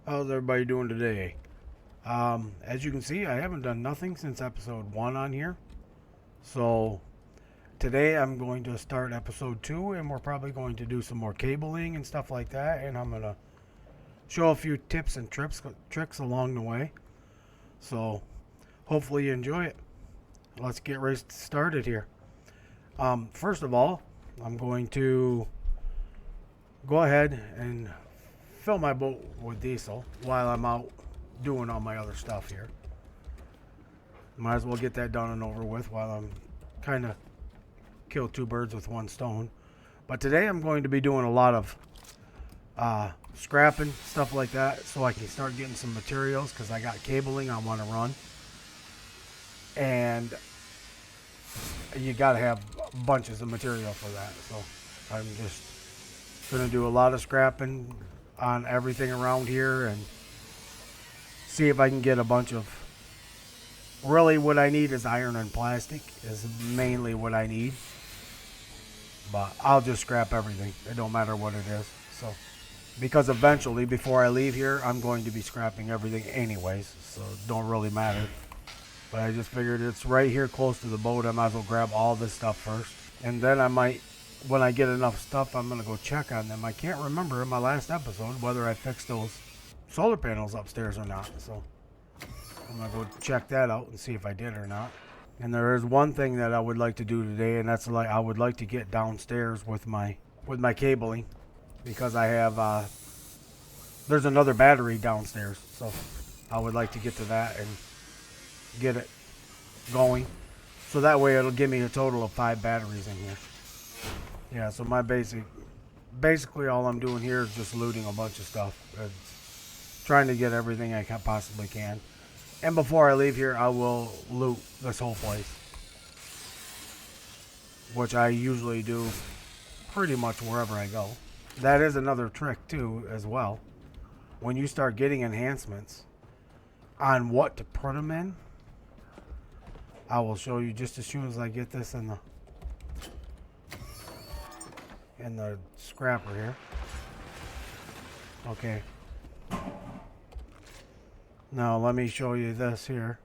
How's everybody doing today? As you can see, I haven't done nothing since episode 1 on here. So today I'm going to start episode 2 and we're probably going to do some more cabling and stuff like that. And I'm going to show a few tips and tricks along the way. So hopefully you enjoy it. Let's get right started here. First of all, I'm going to go ahead and fill my boat with diesel while I'm out doing all my other stuff here. Might as well get that done and over with while I'm kind of kill two birds with one stone. But today I'm going to be doing a lot of scrapping, stuff like that, so I can start getting some materials because I got cabling I want to run. And you got to have bunches of material for that. So I'm just going to do a lot of scrapping on everything around here and see if I can get a bunch of, really what I need is iron and plastic is mainly what I need, but I'll just scrap everything. It don't matter what it is. So because eventually before I leave here I'm going to be scrapping everything anyways, so it don't really matter. But I just figured it's right here close to the boat, I might as well grab all this stuff first, and then I might, when I get enough stuff, I'm going to go check on them. I can't remember in my last episode whether I fixed those solar panels upstairs or not. So I'm going to go check that out and see if I did or not. And there is one thing that I would like to do today, and that's like I would like to get downstairs with my cabling, because I have there's another battery downstairs. So I would like to get to that and get it going. So that way it'll give me a total of 5 batteries in here. Yeah, so my basically all I'm doing here is just looting a bunch of stuff. It's trying to get everything I possibly can. And before I leave here, I will loot this whole place, which I usually do pretty much wherever I go. That is another trick too, as well. When you start getting enhancements on what to put them in, I will show you just as soon as I get this in the scrapper here. Okay. Now let me show you this here.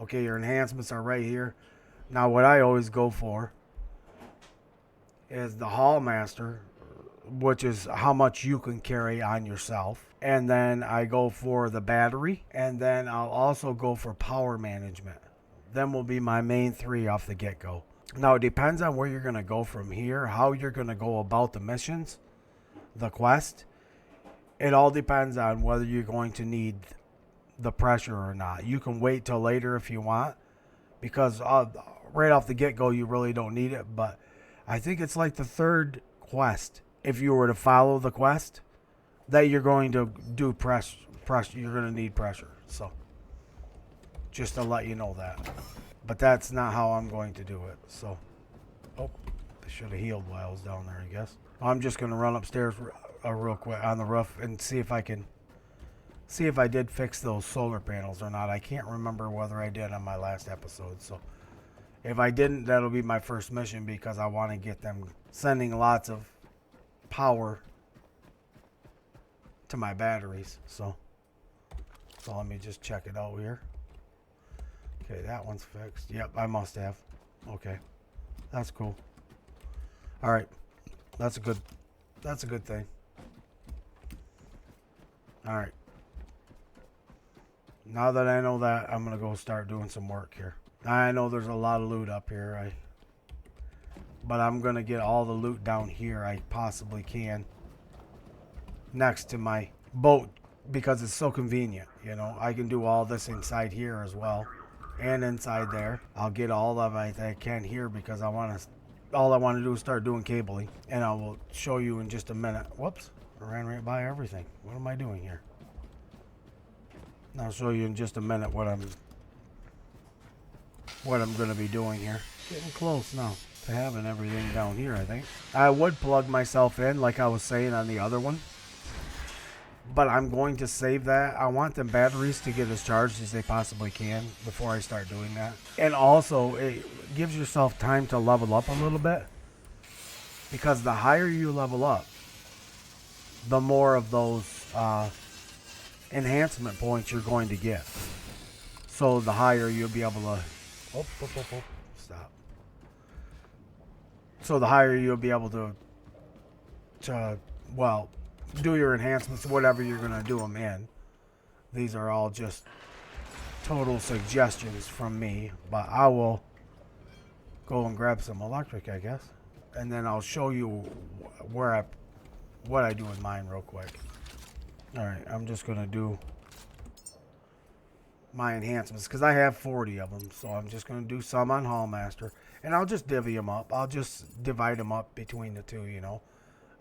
Okay, your enhancements are right here. Now what I always go for is the Hall Master, which is how much you can carry on yourself. And then I go for the battery, and then I'll also go for power management. Them will be my main 3 off the get-go. Now, it depends on where you're going to go from here, how you're going to go about the missions, the quest. It all depends on whether you're going to need the pressure or not. You can wait till later if you want, because right off the get-go, you really don't need it. But I think it's like the 3rd quest, if you were to follow the quest, that you're going to do pressure. You're going to need pressure. So, just to let you know that. But that's not how I'm going to do it. So, oh, I should have healed while I was down there, I guess. I'm just going to run upstairs real quick on the roof and see if I did fix those solar panels or not. I can't remember whether I did on my last episode. So, if I didn't, that'll be my first mission, because I want to get them sending lots of power to my batteries. So let me just check it out here. Okay, that one's fixed. Yep, I must have. Okay, that's cool. All right, that's a good thing. All right, now that I know that, I'm gonna go start doing some work here. I know there's a lot of loot up here, but I'm gonna get all the loot down here I possibly can next to my boat, because it's so convenient. You know, I can do all this inside here as well. And inside there, I'll get all of it I can here, because all I want to do is start doing cabling, and I will show you in just a minute. Whoops, I ran right by everything. What am I doing here? I'll show you in just a minute what I'm going to be doing here. Getting close now to having everything down here, I think. I would plug myself in like I was saying on the other one, but I'm going to save that. I want them batteries to get as charged as they possibly can before I start doing that. And also, it gives yourself time to level up a little bit, because the higher you level up, the more of those enhancement points you're going to get. So the higher you'll be able to... Stop. So the higher you'll be able to well, do your enhancements, whatever you're going to do them in. These are all just total suggestions from me, but I will go and grab some electric, I guess, and then I'll show you what I do with mine real quick. All right, I'm just going to do my enhancements because I have 40 of them, so I'm just going to do some on Hallmaster, and I'll just divvy them up. I'll just divide them up between the two, you know.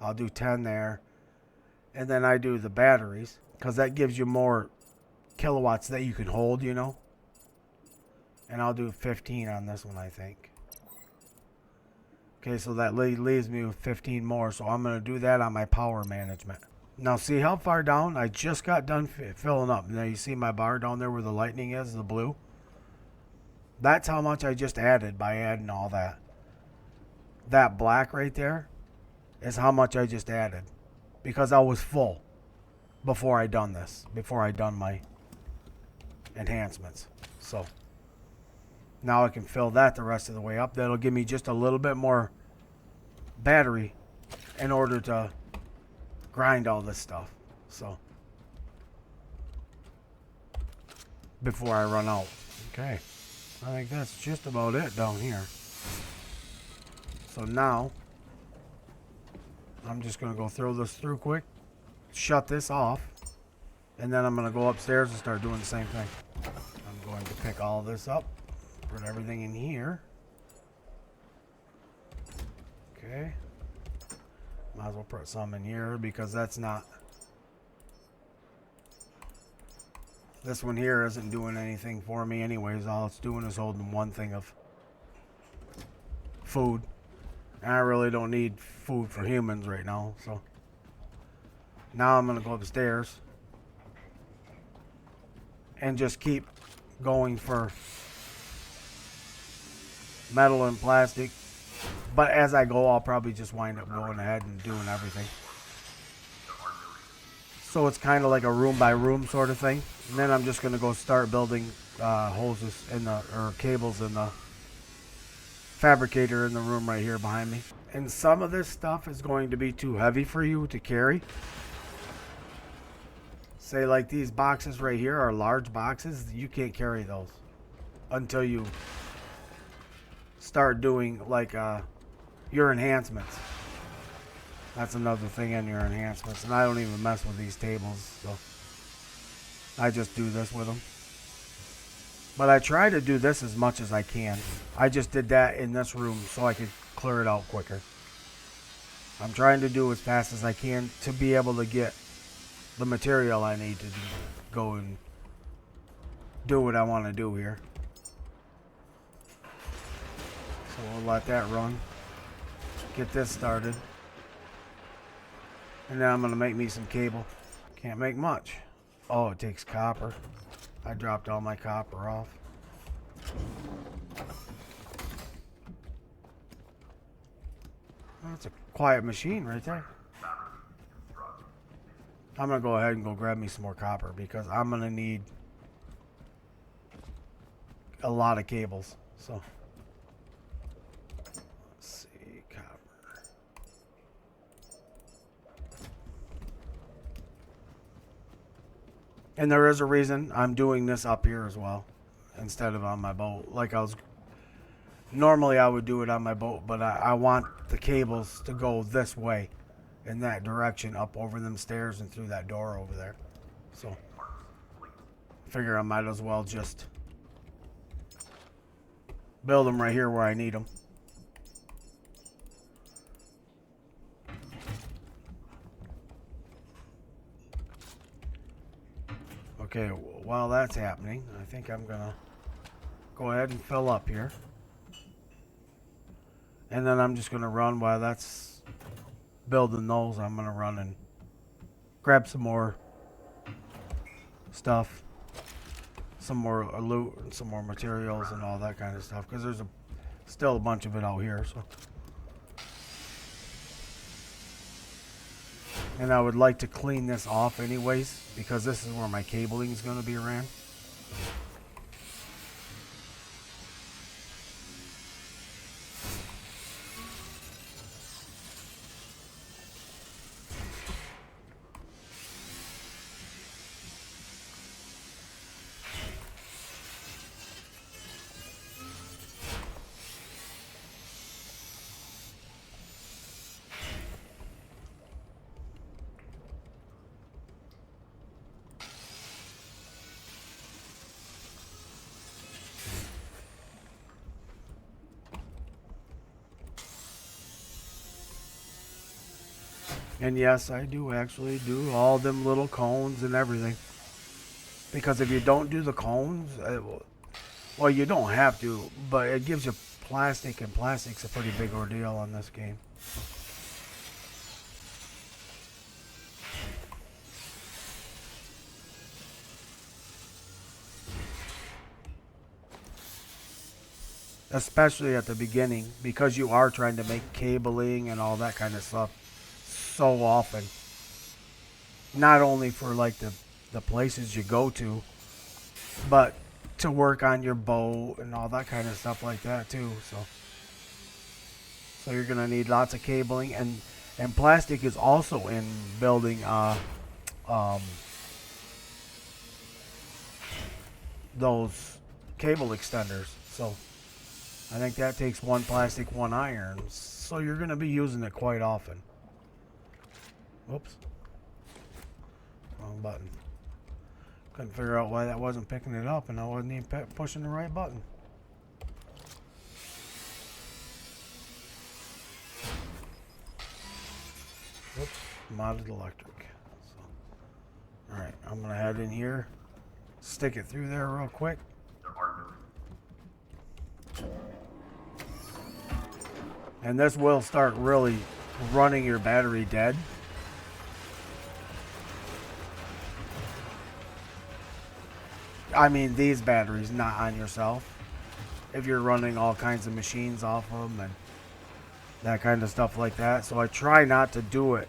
I'll do 10 there, and then I do the batteries because that gives you more kilowatts that you can hold, you know. And I'll do 15 on this one, I think. Okay, so that leaves me with 15 more, so I'm going to do that on my power management. Now, see how far down? I just got done filling up. Now, you see my bar down there where the lightning is, the blue? That's how much I just added by adding all that. That black right there is how much I just added. Because I was full before I done this. Before I done my enhancements. So, now I can fill that the rest of the way up. That'll give me just a little bit more battery in order to grind all this stuff. So, before I run out. Okay. I think that's just about it down here. So now, I'm just going to go throw this through quick, shut this off, and then I'm going to go upstairs and start doing the same thing. I'm going to pick all this up, put everything in here. Okay. Might as well put some in here because that's not... This one here isn't doing anything for me anyways. All it's doing is holding one thing of food. And I really don't need food for humans right now. So now I'm going to go upstairs and just keep going for metal and plastic. But as I go, I'll probably just wind up going ahead and doing everything. So it's kind of like a room by room sort of thing. And then I'm just going to go start building hoses in the, or cables in the fabricator in the room right here behind me. And some of this stuff is going to be too heavy for you to carry. Say like these boxes right here are large boxes. You can't carry those until you start doing like your enhancements. That's another thing in your enhancements. And I don't even mess with these tables, so I just do this with them. But I try to do this as much as I can. I just did that in this room so I could clear it out quicker. I'm trying to do as fast as I can to be able to get the material I need to go and do what I want to do here. So we'll let that run. Get this started. And then I'm going to make me some cable. Can't make much. Oh, it takes copper. I dropped all my copper off. That's a quiet machine right there. I'm going to go ahead and go grab me some more copper because I'm going to need a lot of cables. So, let's see, copper. And there is a reason I'm doing this up here as well instead of on my boat. Like normally I would do it on my boat, but I want the cables to go this way in that direction up over them stairs and through that door over there. So I figure I might as well just build them right here where I need them. Okay, while that's happening, I think I'm gonna go ahead and fill up here. And then I'm just gonna run while that's building those. I'm gonna run and grab some more stuff, some more loot, and some more materials and all that kind of stuff. Because there's still a bunch of it out here. So And I would like to clean this off anyways, because this is where my cabling is going to be ran. And yes, I do actually do all them little cones and everything. Because if you don't do the cones, well, you don't have to, but it gives you plastic, and plastic's a pretty big ordeal on this game. Especially at the beginning, because you are trying to make cabling and all that kind of stuff so often. Not only for like the places you go to, but to work on your boat and all that kind of stuff like that too. So you're gonna need lots of cabling, and plastic is also in building those cable extenders. So I think that takes one plastic, one iron. So you're gonna be using it quite often. Whoops. Wrong button. Couldn't figure out why that wasn't picking it up, and I wasn't even pushing the right button. Whoops. Modded electric. So, alright, I'm going to head in here, stick it through there real quick. And this will start really running your battery dead. I mean, these batteries, not on yourself. If you're running all kinds of machines off them and that kind of stuff like that. So I try not to do it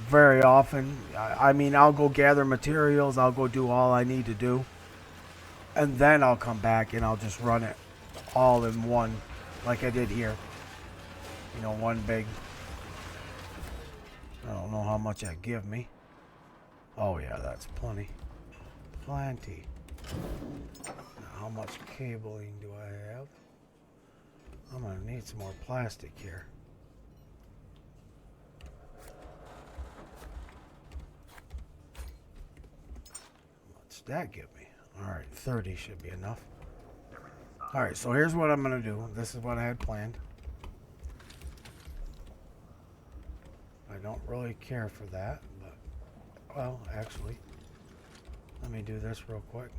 very often. I mean, I'll go gather materials. I'll go do all I need to do. And then I'll come back and I'll just run it all in one, like I did here. You know, one big. I don't know how much that give me. Oh yeah, that's plenty. Plenty. Now, how much cabling do I have? I'm gonna need some more plastic here. What's that give me? Alright, 30 should be enough. Alright, so here's what I'm gonna do. This is what I had planned. I don't really care for that, but, well, actually, let me do this real quick.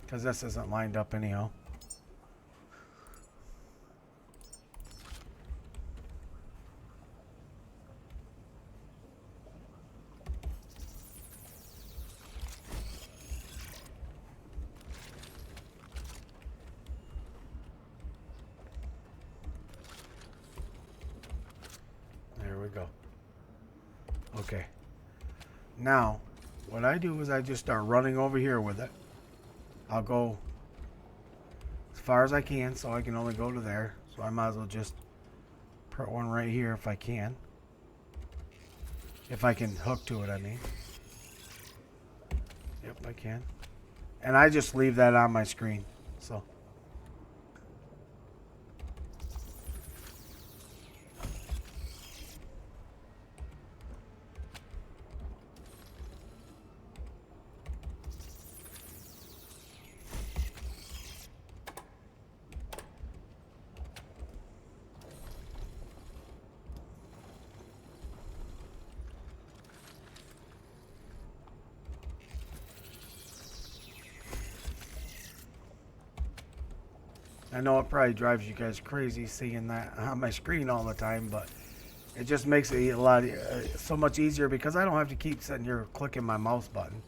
Because this isn't lined up anyhow. There we go. Okay. Now, what I do is I just start running over here with it. I'll go as far as I can, so I can only go to there. So I might as well just put one right here if I can. If I can hook to it, I mean. Yep, I can. And I just leave that on my screen. So. I know it probably drives you guys crazy seeing that on my screen all the time, but it just makes it a lot so much easier because I don't have to keep sitting here clicking my mouse button.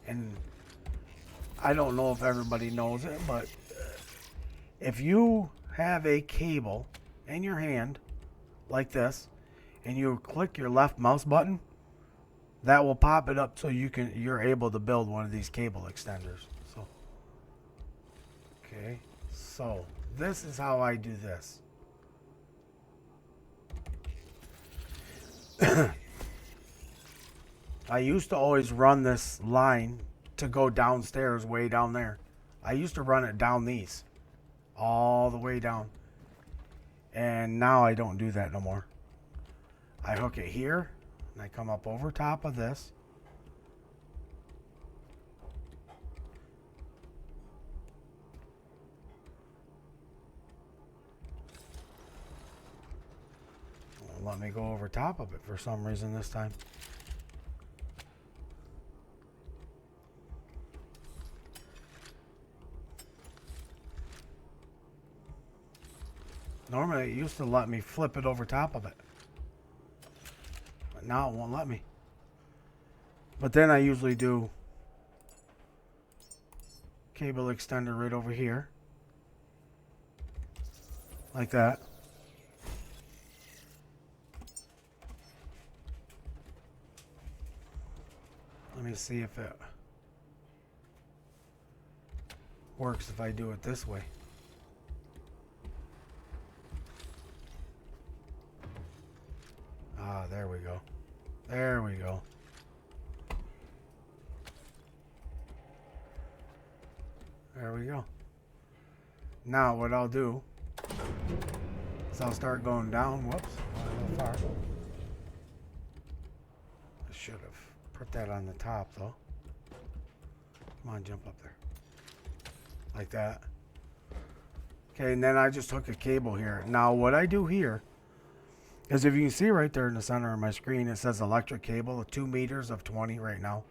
And I don't know if everybody knows it, but If you have a cable in your hand like this and you click your left mouse button, that will pop it up so you're able to build one of these cable extenders. So okay, so this is how I do this. I used to always run this line to go downstairs, way down there. I used to run it down these, all the way down. And now I don't do that no more. I hook it here, and I come up over top of this. Won't let me go over top of it for some reason this time. Normally it used to let me flip it over top of it, but now it won't let me. But then I usually do cable extender right over here, like that. Let me see if it works if I do it this way. Ah, there we go. There we go. There we go. Now what I'll do is I'll start going down. Whoops, went a little far. I should have put that on the top though. Come on, jump up there. Like that. Okay, and then I just hook a cable here. Now what I do here is, if you can see right there in the center of my screen, it says electric cable, 2 meters of 20 right now.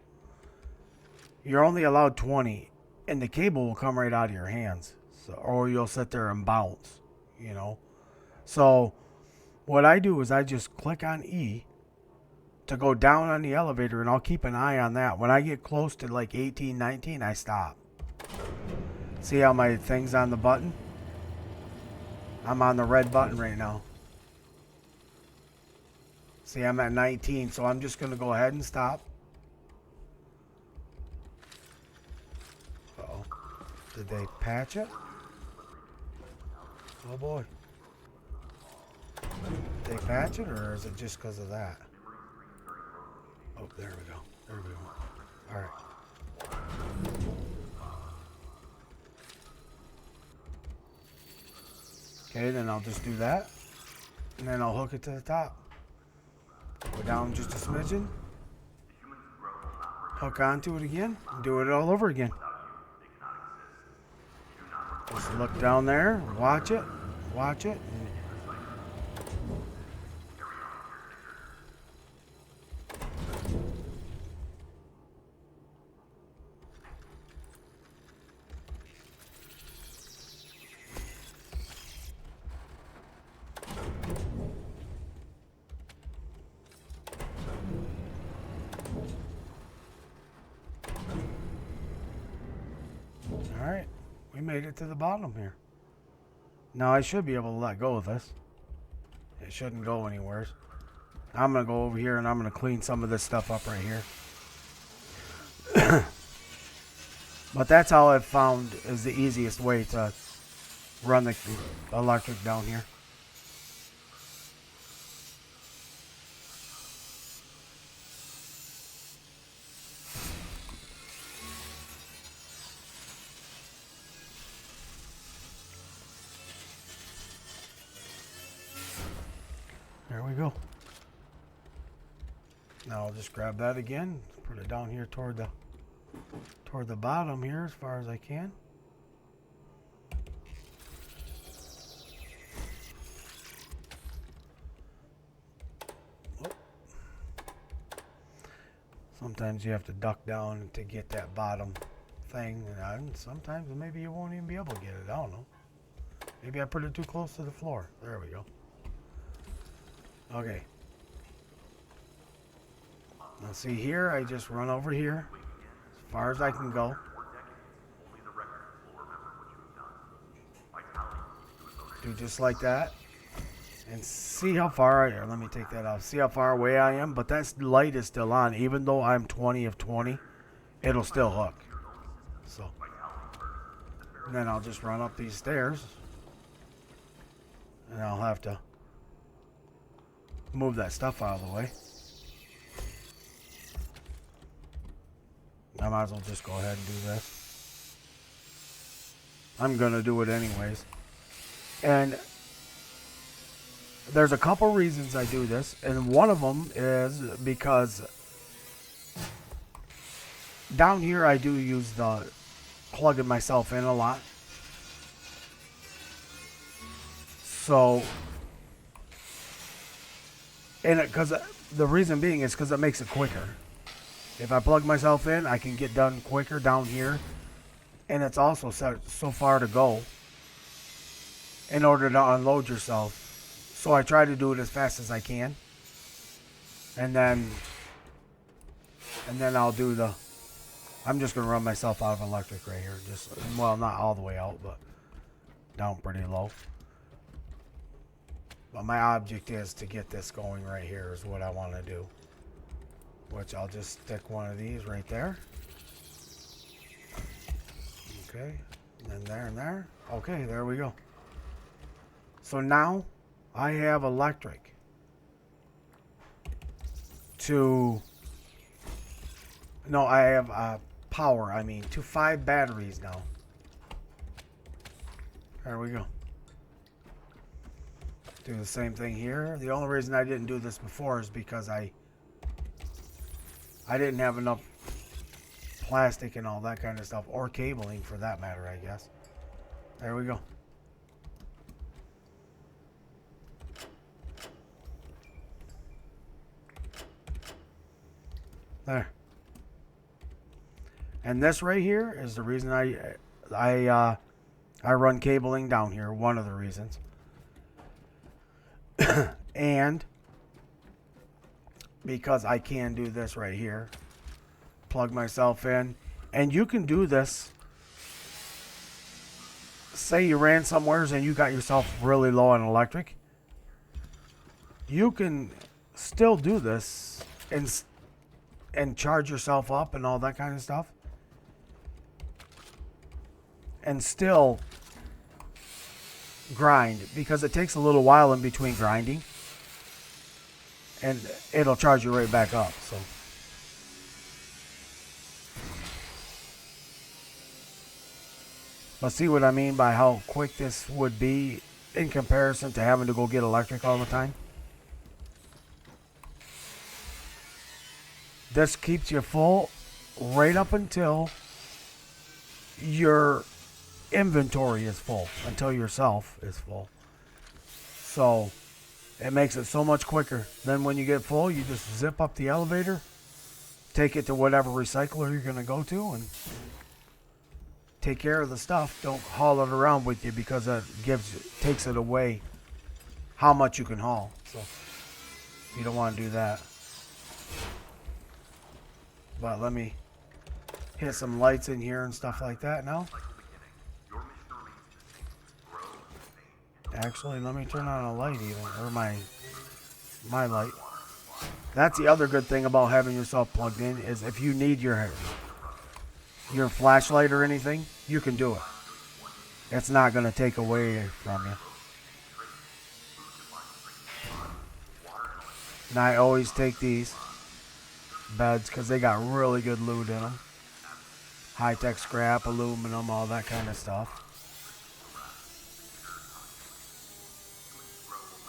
You're only allowed 20, and the cable will come right out of your hands. So, or you'll sit there and bounce, you know. So what I do is I just click on E to go down on the elevator, and I'll keep an eye on that. When I get close to like 18, 19, I stop. See how my thing's on the button? I'm on the red button right now. See, I'm at 19, so I'm just going to go ahead and stop. Uh-oh. Did they patch it? Oh, boy. Did they patch it, or is it just because of that? Oh, there we go. There we go. All right. Okay, then I'll just do that. And then I'll hook it to the top. Go down just a smidgen. Hook onto it again. And do it all over again. Just look down there. Watch it. Watch it. Alright, we made it to the bottom here. Now I should be able to let go of this. It shouldn't go anywhere. I'm going to go over here and I'm going to clean some of this stuff up right here. But that's how I've found is the easiest way to run the electric down here. There we go. Now I'll just grab that again, put it down here toward the bottom here as far as I can. Whoop. Sometimes you have to duck down to get that bottom thing, and sometimes maybe you won't even be able to get it. I don't know. Maybe I put it too close to the floor. There we go. Okay. Now see here, I just run over here as far as I can go. Do just like that. And see how far I am. Let me take that off. See how far away I am? But that light is still on. Even though I'm 20 of 20, it'll still hook. So, and then I'll just run up these stairs. And I'll have to move that stuff out of the way. I might as well just go ahead and do this. I'm going to do it anyways. And there's a couple reasons I do this. And one of them is because down here I do use the plugging myself in a lot. So, and because the reason being is because it makes it quicker. If I plug myself in, I can get done quicker down here. And it's also so far to go in order to unload yourself. So I try to do it as fast as I can. And then I'll do the, I'm just going to run myself out of electric right here. Just, well, not all the way out, but down pretty low. But my object is to get this going right here is what I want to do. Which I'll just stick one of these right there. Okay. And then there and there. Okay, there we go. So now I have electric to... No, I have power, I mean, to 5 batteries now. There we go. Do the same thing here. The only reason I didn't do this before is because I didn't have enough plastic and all that kind of stuff, or cabling for that matter, I guess. There we go. There. And this right here is the reason I run cabling down here. One of the reasons. And because I can do this right here, plug myself in, and you can do this. Say you ran somewheres and you got yourself really low on electric, you can still do this and charge yourself up and all that kind of stuff, and still grind, because it takes a little while in between grinding. And it'll charge you right back up. So, but see what I mean by how quick this would be in comparison to having to go get electric all the time? This keeps you full right up until your inventory is full, until yourself is full. So it makes it so much quicker. Then when you get full, you just zip up the elevator, take it to whatever recycler you're going to go to, and take care of the stuff. Don't haul it around with you, because it takes it away how much you can haul. So you don't want to do that. But let me hit some lights in here and stuff like that now. Actually, let me turn on a light even, or my light. That's the other good thing about having yourself plugged in, is if you need your flashlight or anything, you can do it. It's not going to take away from you. And I always take these beds because they got really good loot in them. High-tech scrap, aluminum, all that kind of stuff.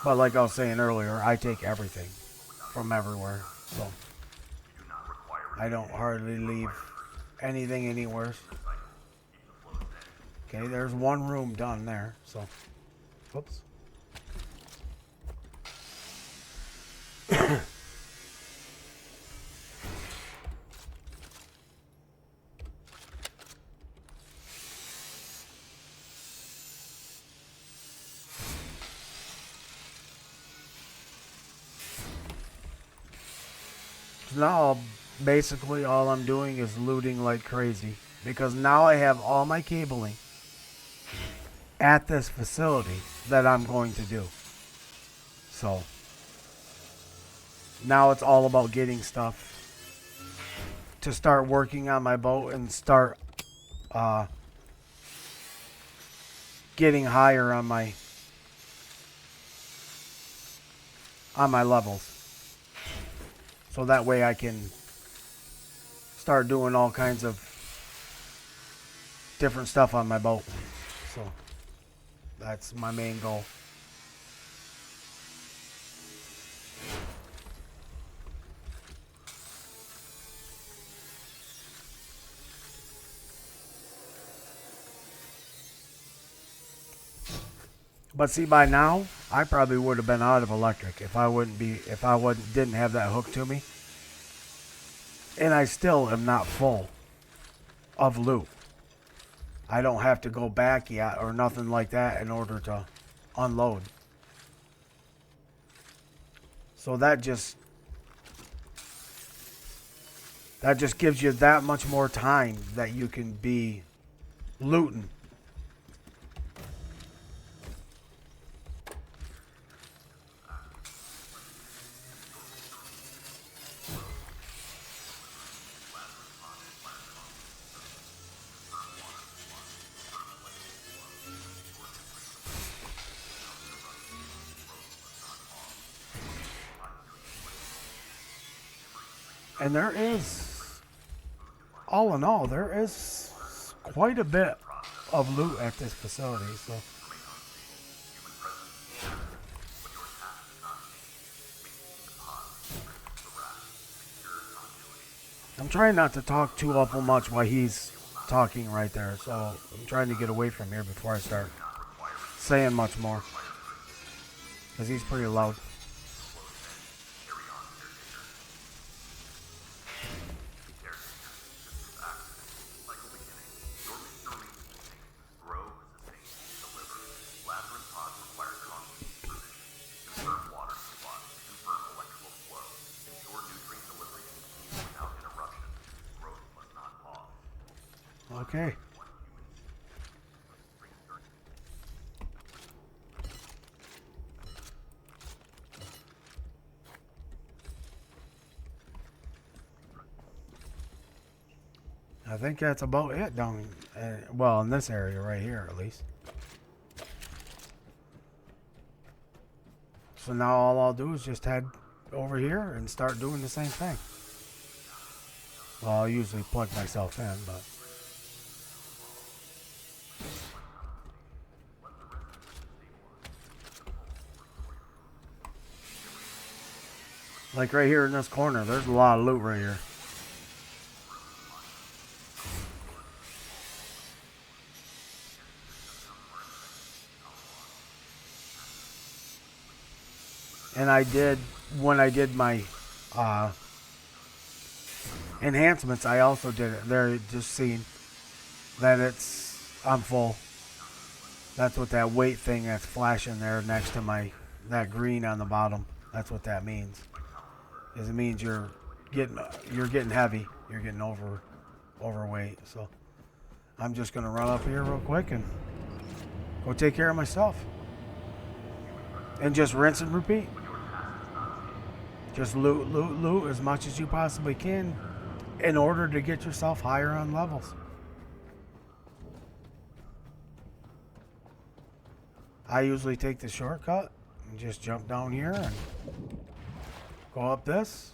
But like I was saying earlier, I take everything from everywhere. So I don't hardly leave anything anywhere. Okay, there's one room done there. So, whoops. Now basically all I'm doing is looting like crazy, because now I have all my cabling at this facility that I'm going to do. So now it's all about getting stuff to start working on my boat and start getting higher on my levels. So that way I can start doing all kinds of different stuff on my boat. So that's my main goal. But see, by now I probably would have been out of electric if I didn't have that hook to me. And I still am not full of loot. I don't have to go back yet or nothing like that in order to unload. So that just gives you that much more time that you can be looting. And there is, all in all, there is quite a bit of loot at this facility. So I'm trying not to talk too awful much while he's talking right there. So I'm trying to get away from here before I start saying much more, because he's pretty loud. Okay. I think that's about it down, well, in this area right here at least. So now all I'll do is just head over here and start doing the same thing. Well, I'll usually plug myself in, but like right here in this corner, there's a lot of loot right here. And I did, when I did my enhancements, I also did it. There, just seeing that I'm full. That's what that weight thing that's flashing there next to that green on the bottom. That's what that means. Is it means you're getting heavy. You're getting overweight. So I'm just gonna run up here real quick and go take care of myself. And just rinse and repeat. Just loot as much as you possibly can in order to get yourself higher on levels. I usually take the shortcut and just jump down here and go up this,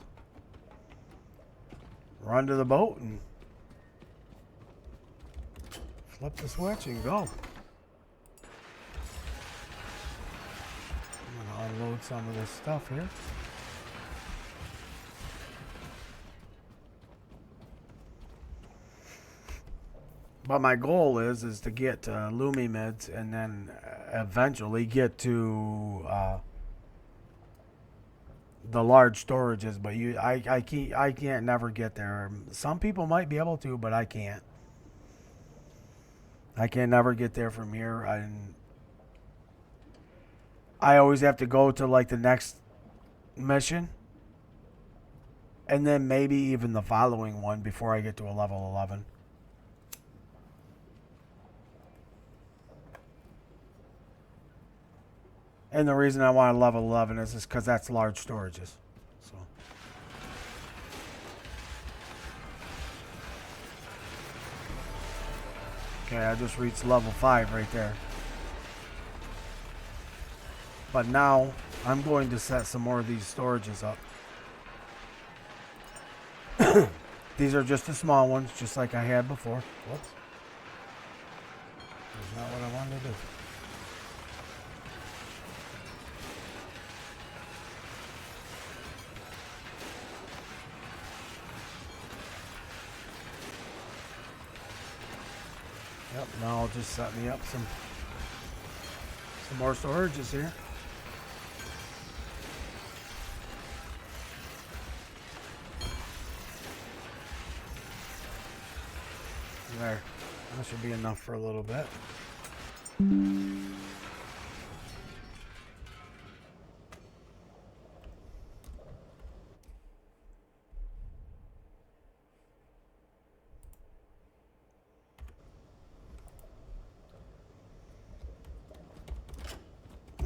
run to the boat and flip the switch and go. I'm gonna unload some of this stuff here. But my goal is to get to Lumi mids and then eventually get to the large storages. But I can't never get there. Some people might be able to, but I can't. I can never get there from here. I always have to go to like the next mission, and then maybe even the following one before I get to a level 11. And the reason I want a level 11 is because that's large storages. So. Okay, I just reached level 5 right there. But now I'm going to set some more of these storages up. These are just the small ones, just like I had before. Whoops. That's not what I wanted to do. Yep, now I'll just set me up some more storages here. There. That should be enough for a little bit. And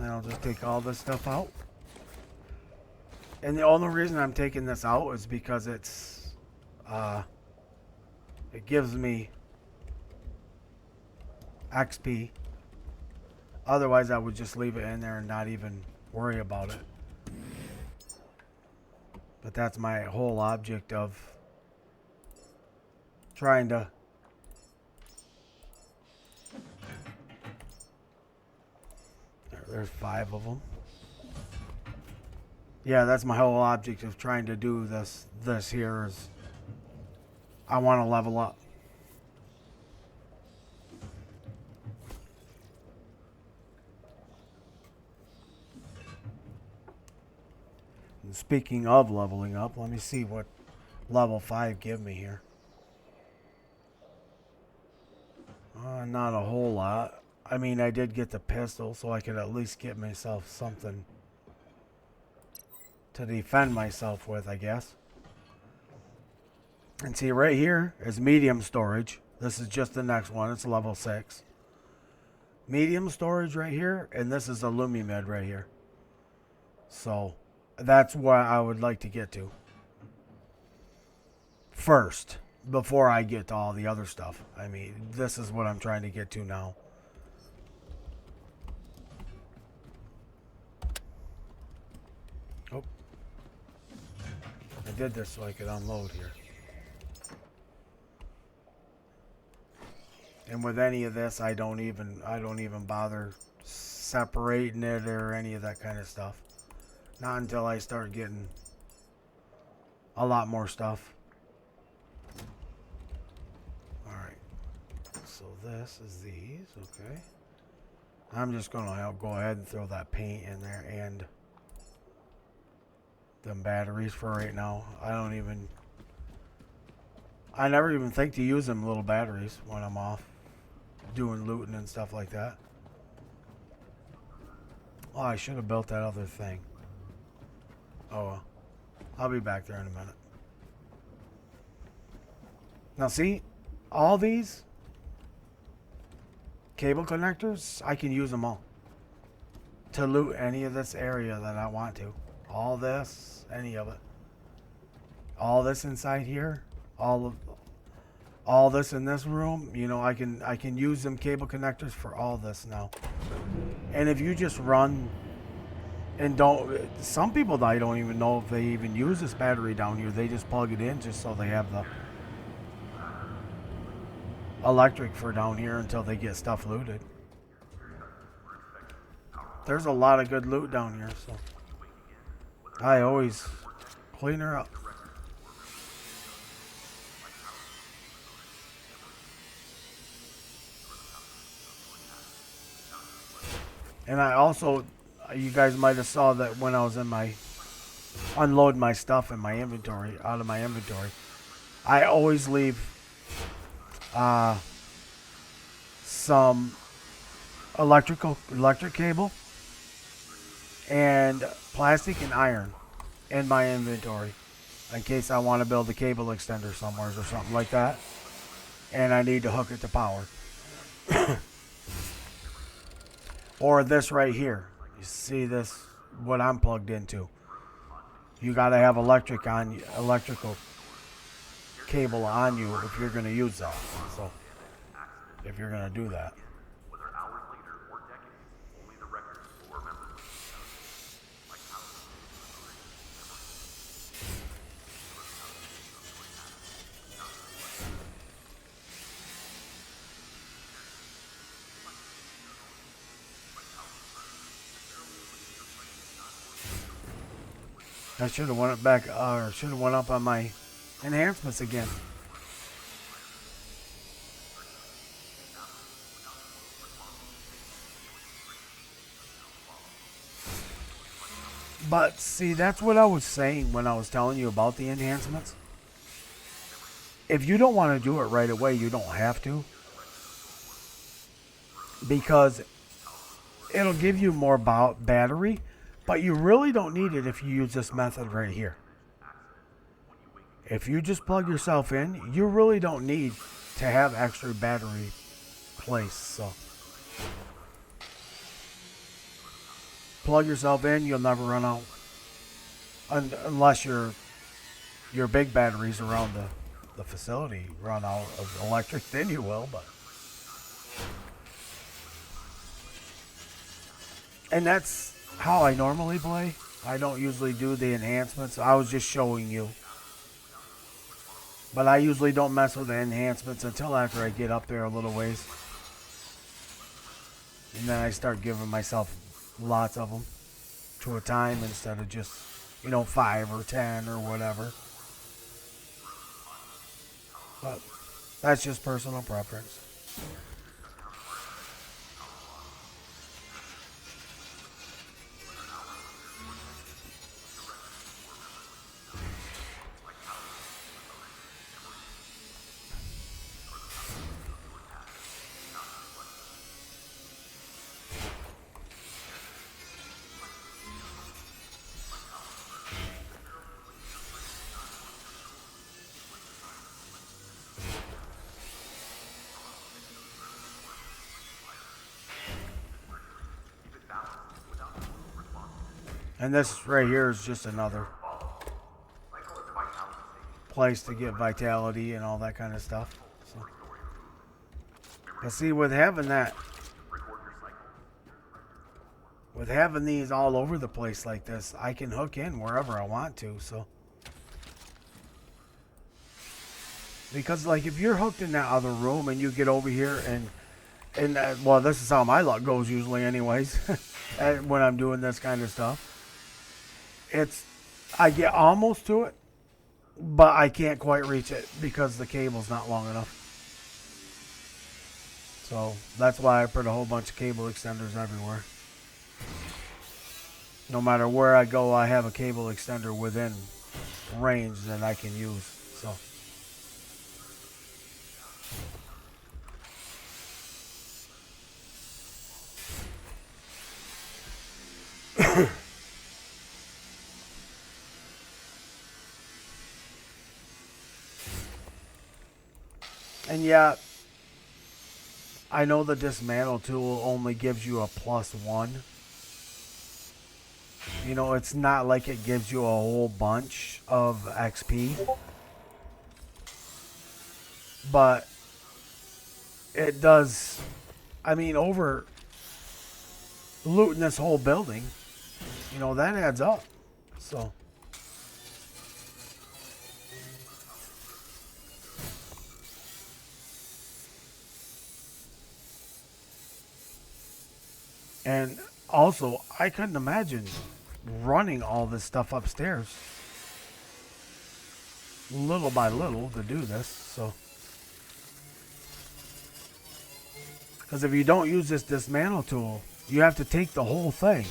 I'll just take all this stuff out. And the only reason I'm taking this out is because it's it gives me XP. Otherwise I would just leave it in there and not even worry about it. But that's my whole object of trying to there's 5 of them. Yeah, that's my whole object of trying to do this here is I want to level up. And speaking of leveling up, let me see what level 5 give me here. Not a whole lot. I mean, I did get the pistol, so I could at least get myself something to defend myself with, I guess. And see, right here is medium storage. This is just the next one. It's level 6. Medium storage right here, and this is a Lumimid right here. So, that's what I would like to get to first, before I get to all the other stuff. I mean, this is what I'm trying to get to now. Oh. I did this so I could unload here. And with any of this, I don't even bother separating it or any of that kind of stuff. Not until I start getting a lot more stuff. Alright. So this is these, okay. I'm just gonna go ahead and throw that paint in there and them batteries for right now. I never even think to use them little batteries when I'm off doing looting and stuff like that. Oh, I should have built that other thing. Oh well. I'll be back there in a minute. Now see, all these cable connectors, I can use them all to loot any of this area that I want to. All this, any of it. All this inside here, all this in this room, you know, I can use them cable connectors for all this now. And if you just run and some people I don't even know if they even use this battery down here. They just plug it in just so they have the electric for down here until they get stuff looted. There's a lot of good loot down here, so I always clean her up. And I also, you guys might have saw that when I was in my unload my stuff in my inventory, out of my inventory, I always leave some electric cable and plastic and iron in my inventory in case I want to build a cable extender somewhere or something like that and I need to hook it to power. Or this right here. You see this, what I'm plugged into. You got to have electrical cable on you if you're going to use that. So, if you're going to do that. I should have went back, or should have went up on my enhancements again. But see, that's what I was saying when I was telling you about the enhancements. If you don't want to do it right away, you don't have to. Because it'll give you more battery, but you really don't need it if you use this method right here. If you just plug yourself in, you really don't need to have extra battery placed. So plug yourself in, you'll never run out. Unless your big batteries around the facility run out of electric, then you will. But and that's how I normally play. I don't usually do the enhancements. I was just showing you. But I usually don't mess with the enhancements until after I get up there a little ways. And then I start giving myself lots of them to a time instead of just, 5 or 10 or whatever. But that's just personal preference. And this right here is just another place to get vitality and all that kind of stuff. So. But see, with having these all over the place like this, I can hook in wherever I want to. So, because like if you're hooked in that other room and you get over here and well, this is how my luck goes usually, anyways. When I'm doing this kind of stuff. I get almost to it, but I can't quite reach it because the cable's not long enough. So that's why I put a whole bunch of cable extenders everywhere. No matter where I go, I have a cable extender within range that I can use. So. And yeah, I know the dismantle tool only gives you a +1. It's not like it gives you a whole bunch of XP. But it does, over looting this whole building, that adds up. So. And also, I couldn't imagine running all this stuff upstairs little by little to do this. So, because if you don't use this dismantle tool, you have to take the whole thing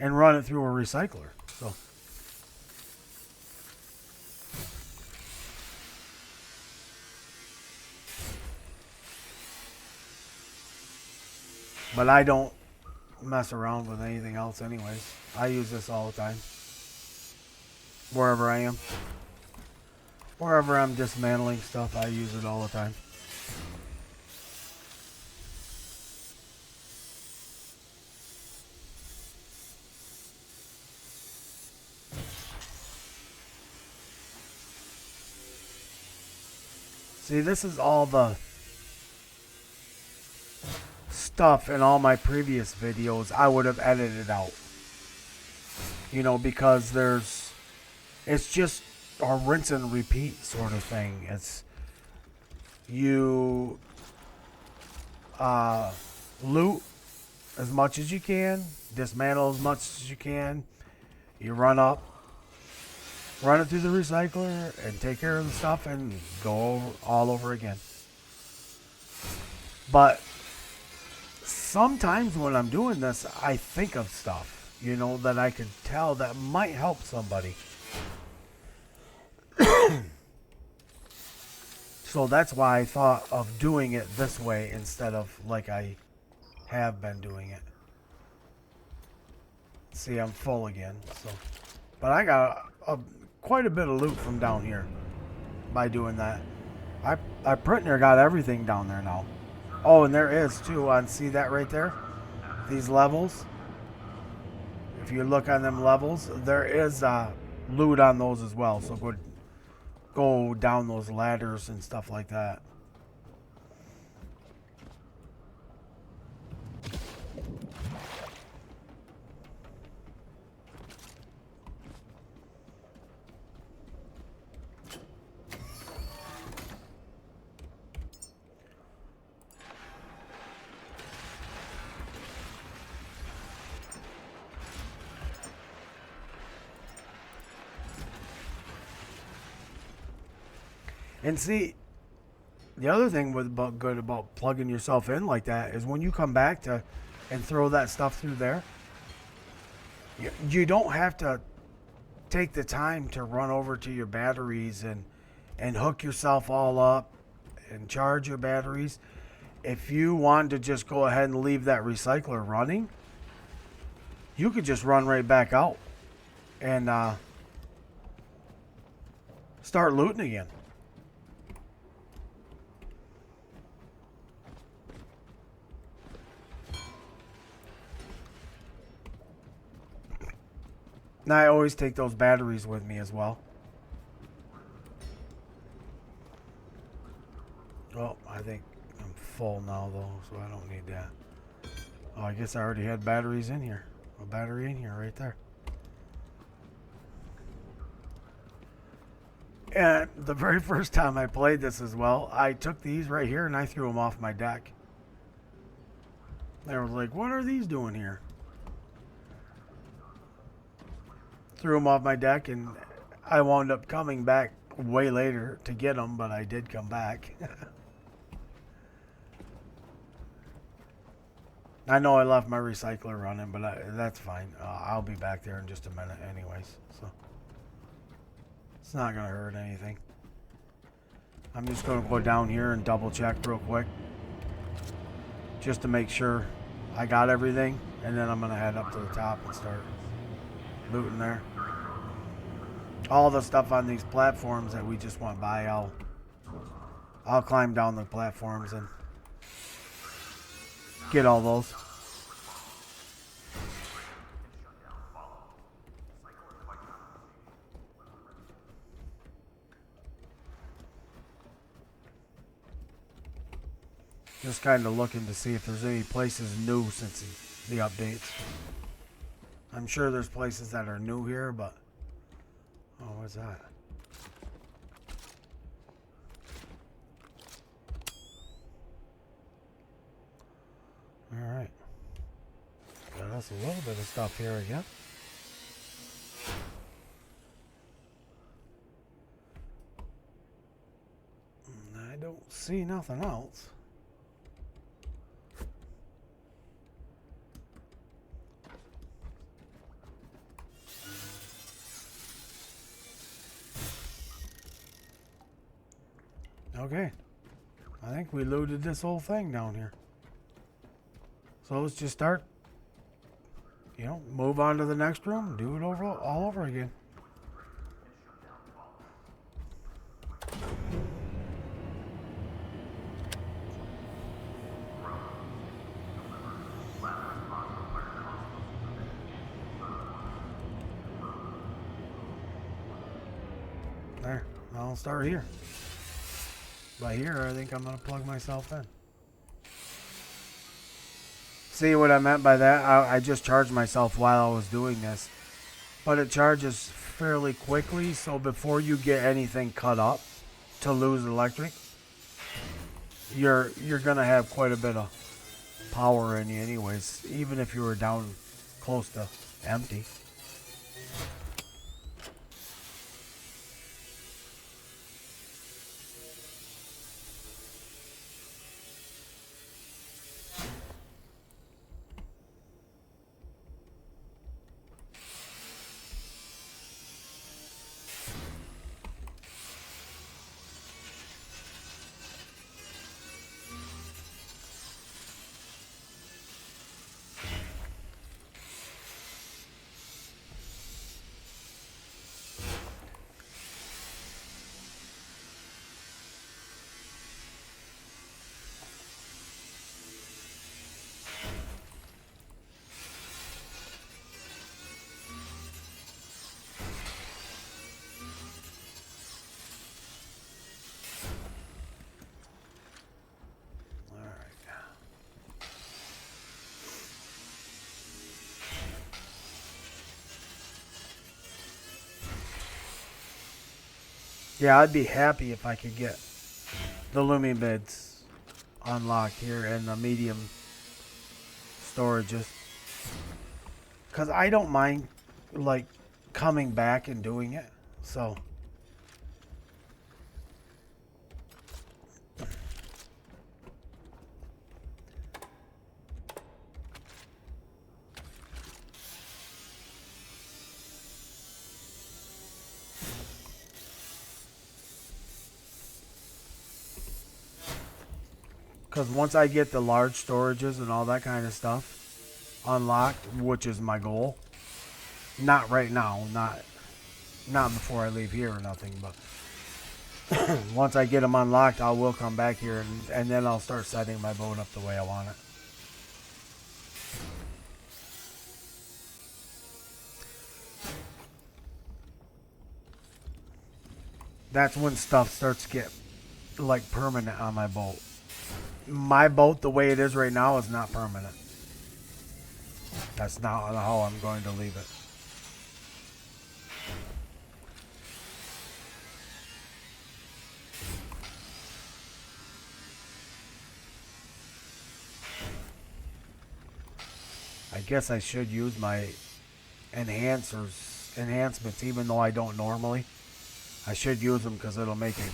and run it through a recycler. So, but I don't mess around with anything else anyways. I use this all the time. Wherever I am. Wherever I'm dismantling stuff, I use it all the time. See, this is all the stuff in all my previous videos I would have edited out. You know, because it's just a rinse and repeat sort of thing. It's you loot as much as you can, dismantle as much as you can. You run it through the recycler and take care of the stuff and go all over again. But sometimes when I'm doing this, I think of stuff, you know, that I could tell that might help somebody. So that's why I thought of doing it this way instead of like I have been doing it. See, I'm full again. So, but I got quite a bit of loot from down here by doing that. I pretty near got everything down there now. Oh, and there is too. See that right there? These levels. If you look on them levels, there is loot on those as well. So go down those ladders and stuff like that. And see, the other thing good about plugging yourself in like that is when you come back and throw that stuff through there, you don't have to take the time to run over to your batteries and hook yourself all up and charge your batteries. If you wanted to just go ahead and leave that recycler running, you could just run right back out and start looting again. And I always take those batteries with me as well. Oh, I think I'm full now though, so I don't need that. Oh, I guess I already had batteries in here. A battery in here right there. And the very first time I played this as well, I took these right here and I threw them off my deck. They were like, what are these doing here? Threw them off my deck, and I wound up coming back way later to get them, but I did come back. I know I left my recycler running, but that's fine. I'll be back there in just a minute anyways, so it's not going to hurt anything. I'm just going to go down here and double check real quick just to make sure I got everything, and then I'm going to head up to the top and start looting there. All the stuff on these platforms that we just went by, I'll climb down the platforms and get all those. Just kind of looking to see if there's any places new since the updates. I'm sure there's places that are new here, but... Oh, what's that? Alright. Got us a little bit of stuff here again. I don't see nothing else. Okay, I think we looted this whole thing down here. So let's just start, move on to the next room, do it all over again. There, I'll start here. But here, I think I'm going to plug myself in. See what I meant by that? I just charged myself while I was doing this. But it charges fairly quickly, so before you get anything cut up to lose electric, you're going to have quite a bit of power in you anyways, even if you were down close to empty. Yeah, I'd be happy if I could get the Lumi bids unlocked here and the medium storages. Because I don't mind, like, coming back and doing it. So. Because once I get the large storages and all that kind of stuff unlocked, which is my goal, not right now, not before I leave here or nothing, but once I get them unlocked, I will come back here and then I'll start setting my boat up the way I want it. That's when stuff starts to get like permanent on my boat. My boat, the way it is right now, is not permanent. That's not how I'm going to leave it. I guess I should use my enhancements, even though I don't normally. I should use them because it'll make it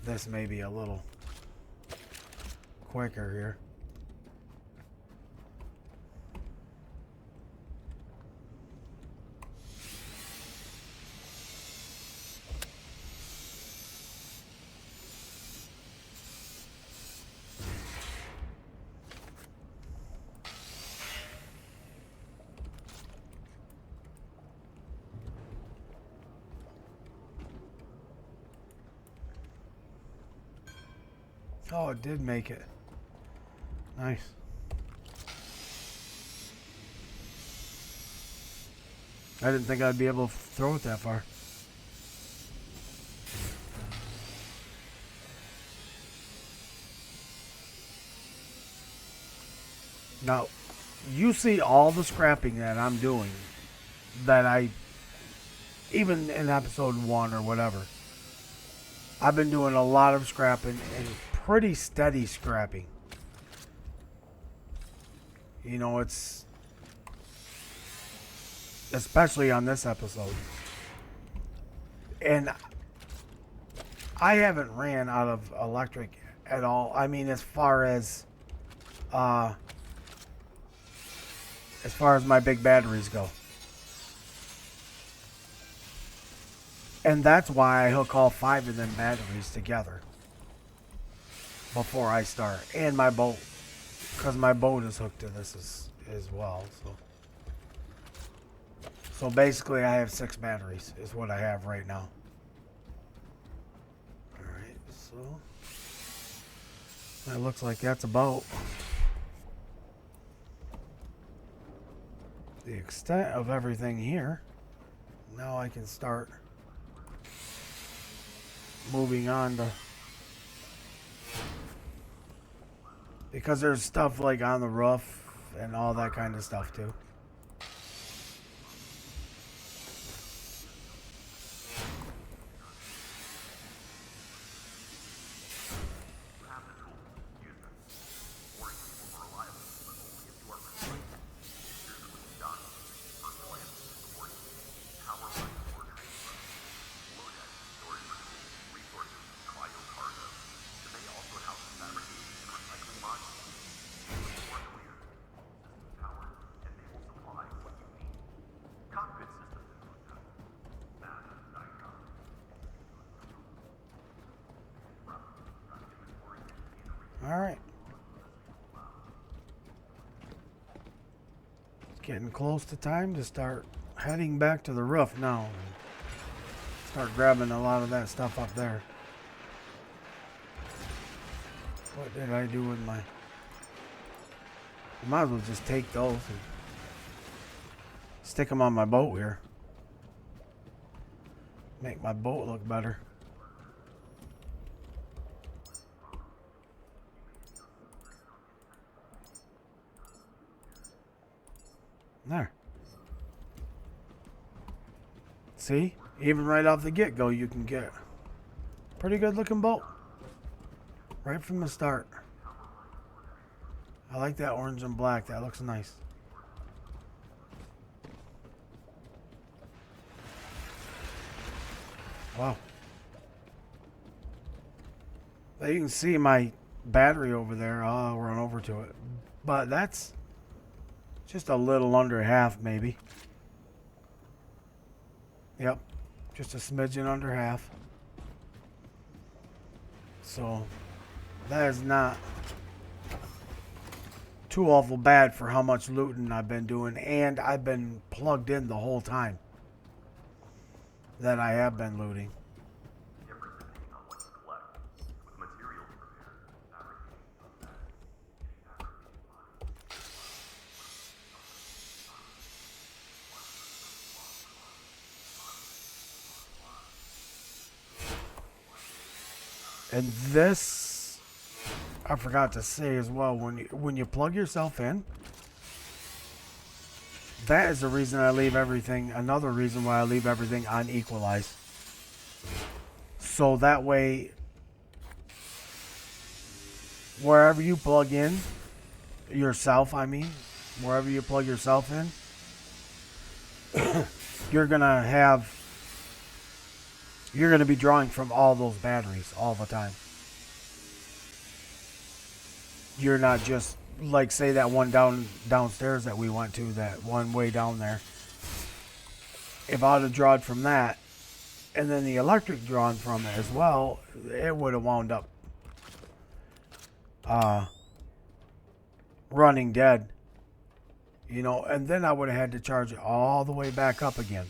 this maybe a little quicker here. Oh, it did make it. Nice. I didn't think I'd be able to throw it that far. Now, you see all the scrapping that I'm doing, that I, even in episode 1 or whatever, I've been doing a lot of scrapping and pretty steady scrapping. You know, it's, especially on this episode. And I haven't ran out of electric at all. I mean, as far as my big batteries go. And that's why I hook all 5 of them batteries together before I start. And my boat. Because my boat is hooked to this as well. So basically I have 6 batteries is what I have right now. Alright, so that looks like that's about the extent of everything here. Now I can start moving on to Because there's stuff like on the roof and all that kind of stuff too. Alright. It's getting close to time to start heading back to the roof now. And start grabbing a lot of that stuff up there. What did I do with my... I might as well just take those and stick them on my boat here. Make my boat look better. There. See? Even right off the get-go, you can get a pretty good looking boat. Right from the start. I like that orange and black. That looks nice. Wow. Now you can see my battery over there. I'll run over to it. But that's just a little under half, maybe. Yep. Just a smidgen under half. So, that is not too awful bad for how much looting I've been doing. And I've been plugged in the whole time that I have been looting. And this, I forgot to say as well, when you plug yourself in, that is the reason I leave everything, another reason why I leave everything on Equalize. So that way, wherever you plug in, yourself, I mean, wherever you plug yourself in, you're going to be drawing from all those batteries all the time. You're not just, like, say that one downstairs that we went to, that one way down there. If I'd have drawn from that, and then the electric drawn from it as well, it would have wound up running dead. You know, and then I would have had to charge it all the way back up again.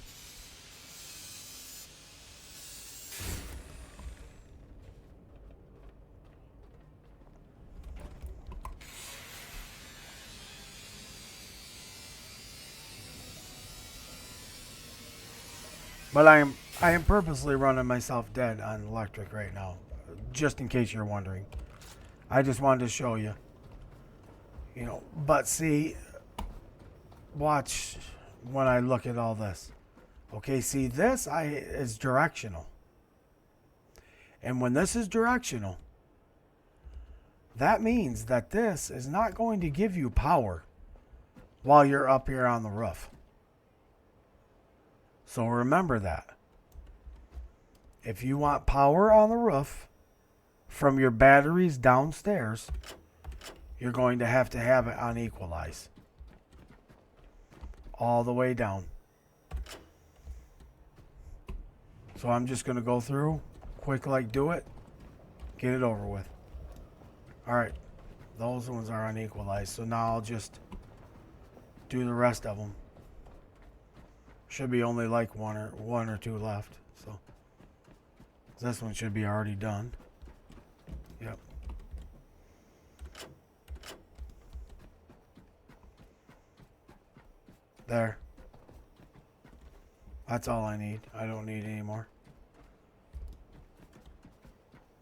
But I am purposely running myself dead on electric right now, just in case you're wondering. I just wanted to show you. You know, but see, watch when I look at all this. Okay, see, this is directional. And when this is directional, that means that this is not going to give you power while you're up here on the roof. So remember that. If you want power on the roof from your batteries downstairs, you're going to have it on Equalize. All the way down. So I'm just going to go through, quick like do it, get it over with. Alright, those ones are on Equalize. So now I'll just do the rest of them. Should be only like one or two left. So this one should be already done. Yep. There. That's all I need. I don't need any more.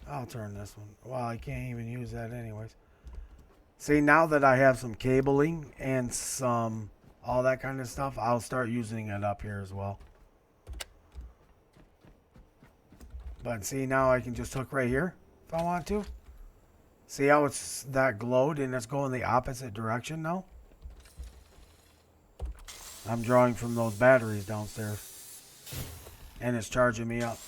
I'll turn this one. Well, I can't even use that anyways. See, now that I have some cabling and some all that kind of stuff, I'll start using it up here as well. But see, now I can just hook right here if I want to. See how it's that glowed and it's going the opposite direction now? I'm drawing from those batteries downstairs. And it's charging me up.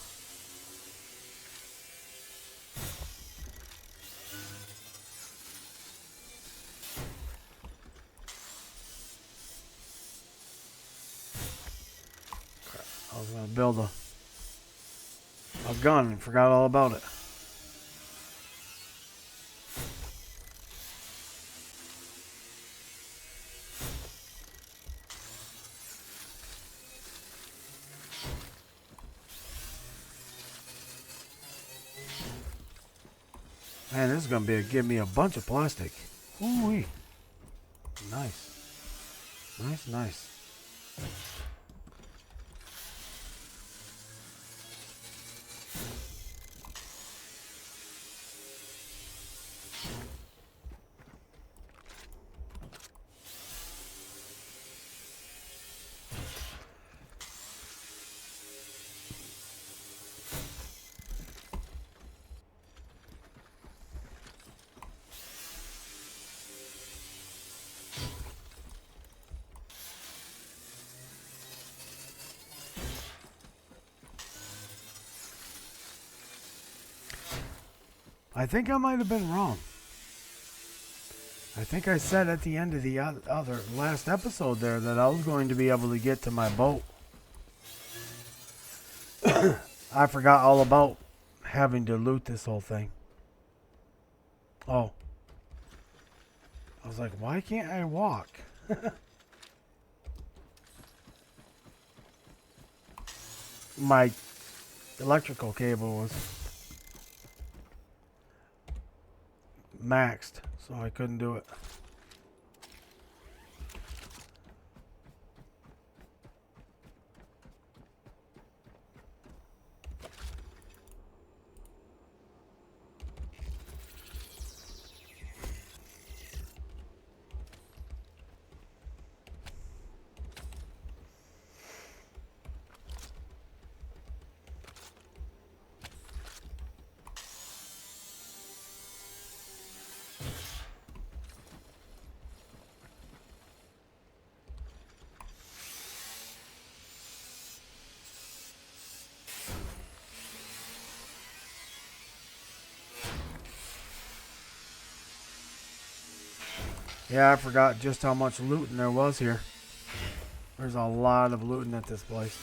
I was going to build a gun and forgot all about it. Man, this is going to give me a bunch of plastic. Ooh-wee. Nice. Nice, nice. I think I might have been wrong. I think I said at the end of the last episode there that I was going to be able to get to my boat. I forgot all about having to loot this whole thing. Oh. I was like, why can't I walk? My electrical cable was maxed, so I couldn't do it. Yeah, I forgot just how much looting there was here. There's a lot of looting at this place.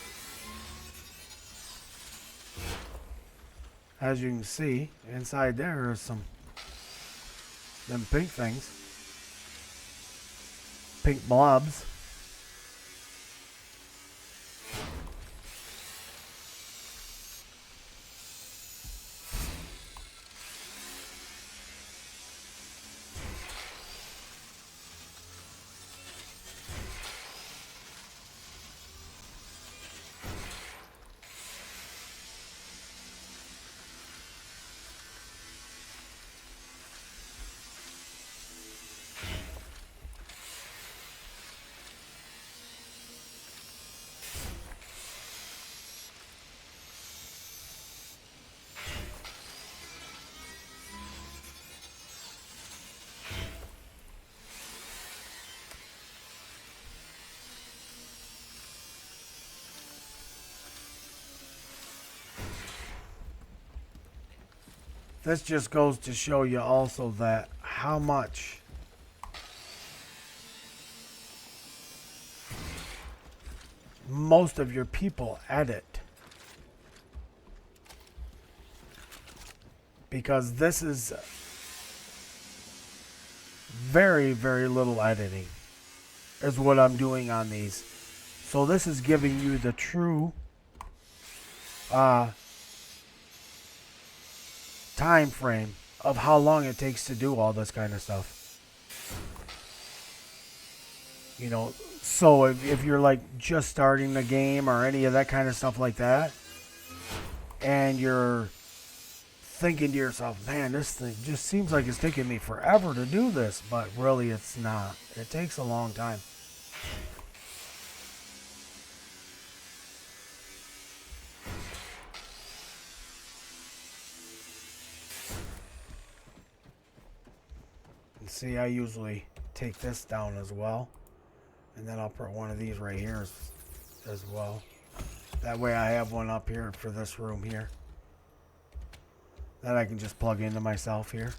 As you can see, inside there are some them pink things. Pink blobs. This just goes to show you also that how much most of your people edit. Because this is very, very little editing is what I'm doing on these. So this is giving you the true time frame of how long it takes to do all this kind of stuff. You know, so if you're like just starting the game or any of that kind of stuff like that, and you're thinking to yourself, man, this thing just seems like it's taking me forever to do this, but really it's not. It takes a long time. And see, I usually take this down as well, and then I'll put one of these right here as well. That way I have one up here for this room here that I can just plug into myself here.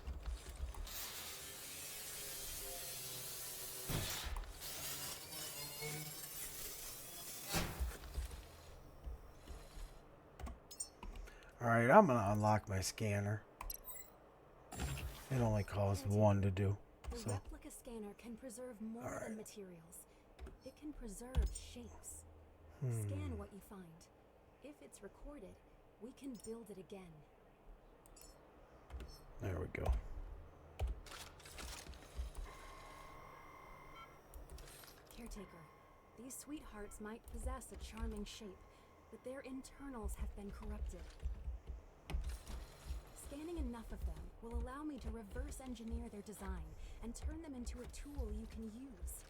Alright, I'm going to unlock my scanner. It only costs one to do. The Replica scanner can preserve more than materials. It can preserve shapes. Scan what you find. If it's recorded, we can build it again. There we go. Caretaker, these sweethearts might possess a charming shape, but their internals have been corrupted. Scanning enough of them will allow me to reverse engineer their design and turn them into a tool you can use.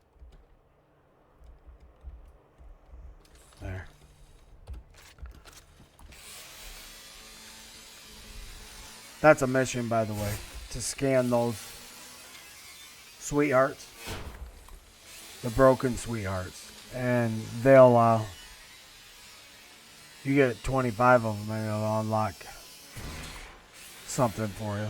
There. That's a mission, by the way, to scan those sweethearts, the broken sweethearts, and they'll you get 25 of them and it'll unlock something for you.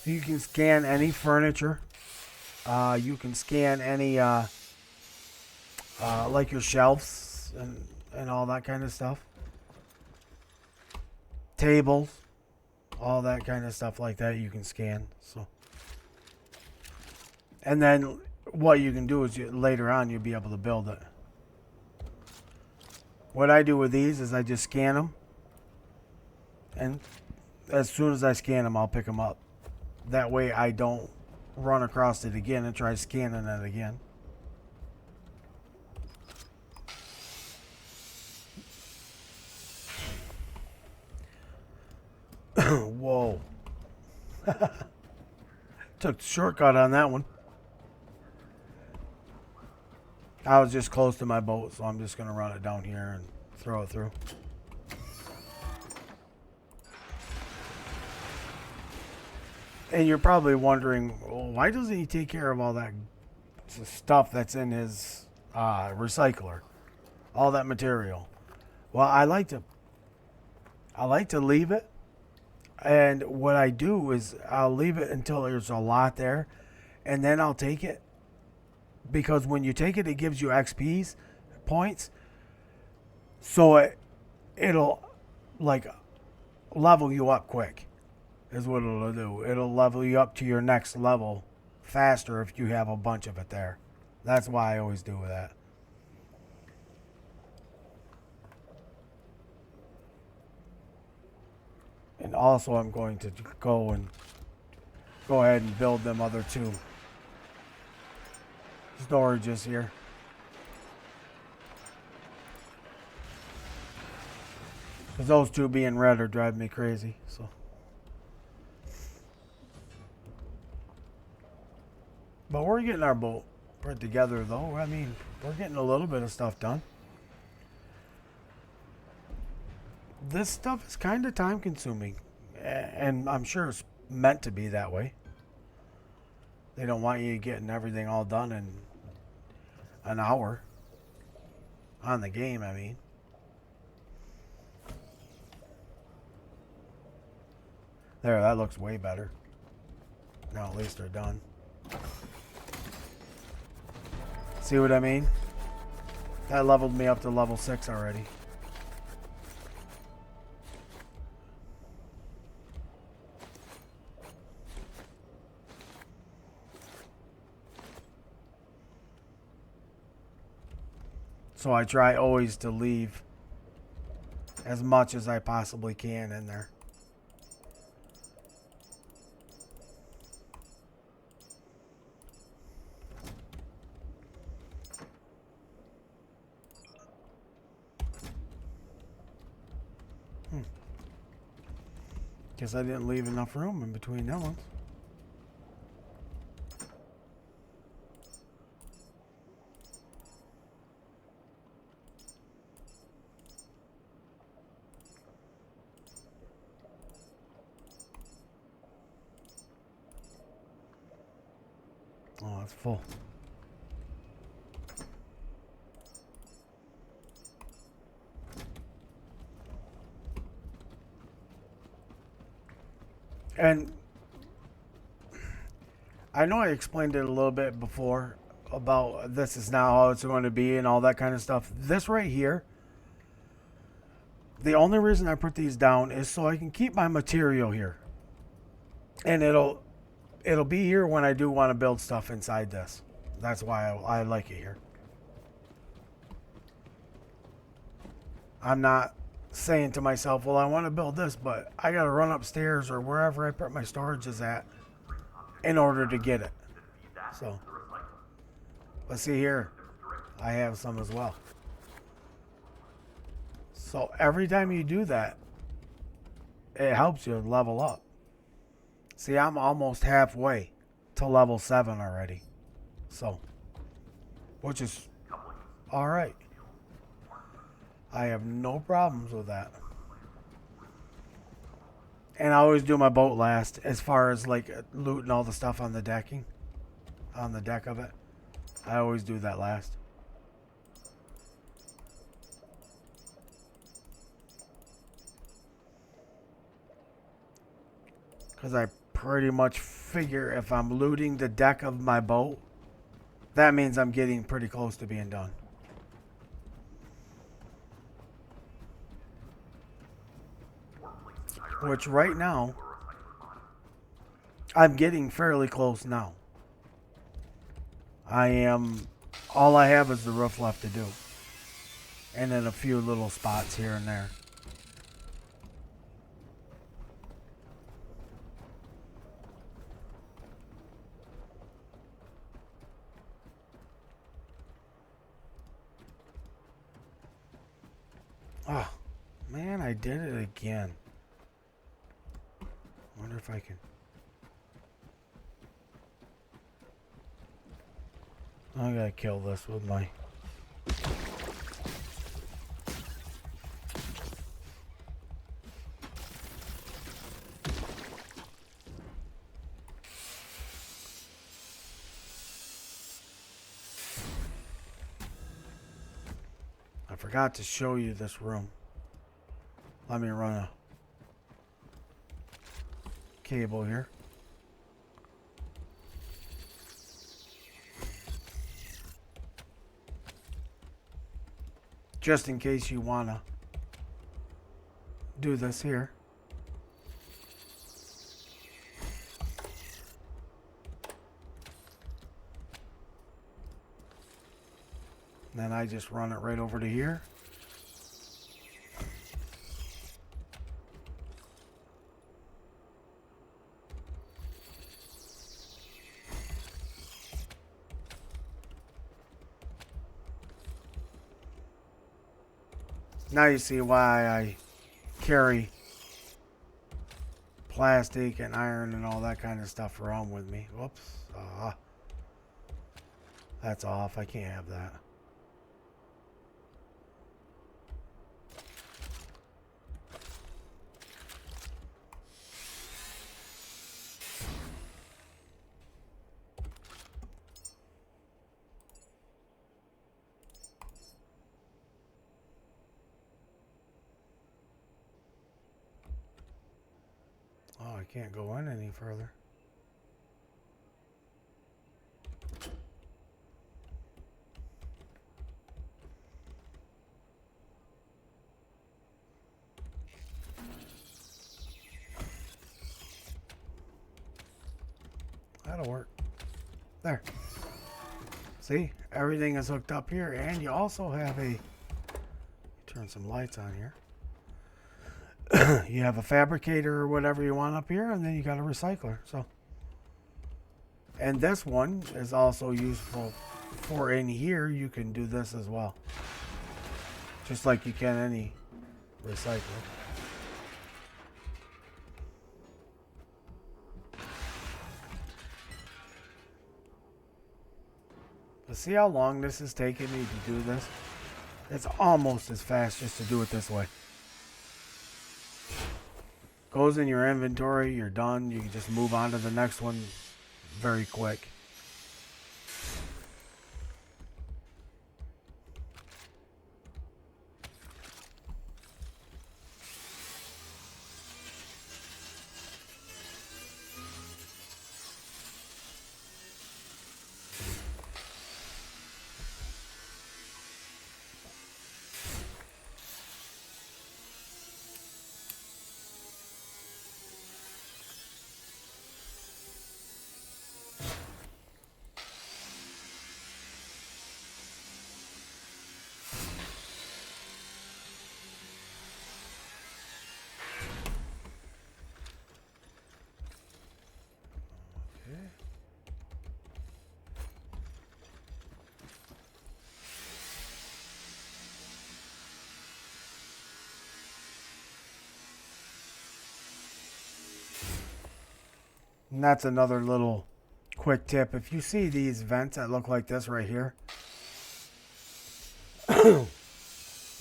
You can scan any furniture. You can scan any, like your shelves and all that kind of stuff. Tables, all that kind of stuff like that you can scan. So, and then what you can do is later on you'll be able to build it. What I do with these is I just scan them, and as soon as I scan them, I'll pick them up. That way I don't run across it again and try scanning it again. Whoa. Took the shortcut on that one. I was just close to my boat, so I'm just going to run it down here and throw it through. And you're probably wondering, well, why doesn't he take care of all that stuff that's in his recycler? All that material. Well, I like to leave it. And what I do is I'll leave it until there's a lot there. And then I'll take it. Because when you take it, it gives you XP's points. So it'll like level you up quick. Is what it'll do. It'll level you up to your next level faster if you have a bunch of it there. That's why I always do that. And also I'm going to go ahead and build them other two storages here. Because those two being red are driving me crazy. So. But we're getting our boat put together, though. I mean, we're getting a little bit of stuff done. This stuff is kind of time consuming. And I'm sure it's meant to be that way. They don't want you getting everything all done in an hour. On the game, I mean. There, that looks way better. Now at least they're done. See what I mean? That leveled me up to level 6 already. So I try always to leave as much as I possibly can in there. Guess I didn't leave enough room in between them ones. Oh, it's full. And I know I explained it a little bit before about this is now how it's going to be and all that kind of stuff. This right here, the only reason I put these down is so I can keep my material here. And it'll be here when I do want to build stuff inside this. That's why I like it here. I'm not saying to myself, well, I want to build this, but I got to run upstairs or wherever I put my storage is at in order to get it. So, but see here, I have some as well. So every time you do that, it helps you level up. See, I'm almost halfway to level 7 already. So, which is all right. I have no problems with that. And I always do my boat last as far as like looting all the stuff on the decking. On the deck of it. I always do that last. Because I pretty much figure if I'm looting the deck of my boat, that means I'm getting pretty close to being done. Which right now, I'm getting fairly close now. All I have is the roof left to do. And then a few little spots here and there. Oh, man, I did it again. Wonder if I can. I gotta kill this with my. I forgot to show you this room. Let me run a cable here. Just in case you wanna do this here. Then I just run it right over to here. Now you see why I carry plastic and iron and all that kind of stuff around with me. Whoops. That's off. I can't have that. Oh, I can't go in any further. That'll work. There. See, everything is hooked up here, and you also have a, turn some lights on here. You have a fabricator or whatever you want up here, and then you got a recycler. So, and this one is also useful for in here. You can do this as well, just like you can any recycler. But see how long this is taking me to do this? It's almost as fast just to do it this way. Goes in your inventory, you're done. You can just move on to the next one very quick. And that's another little quick tip. If you see these vents that look like this right here,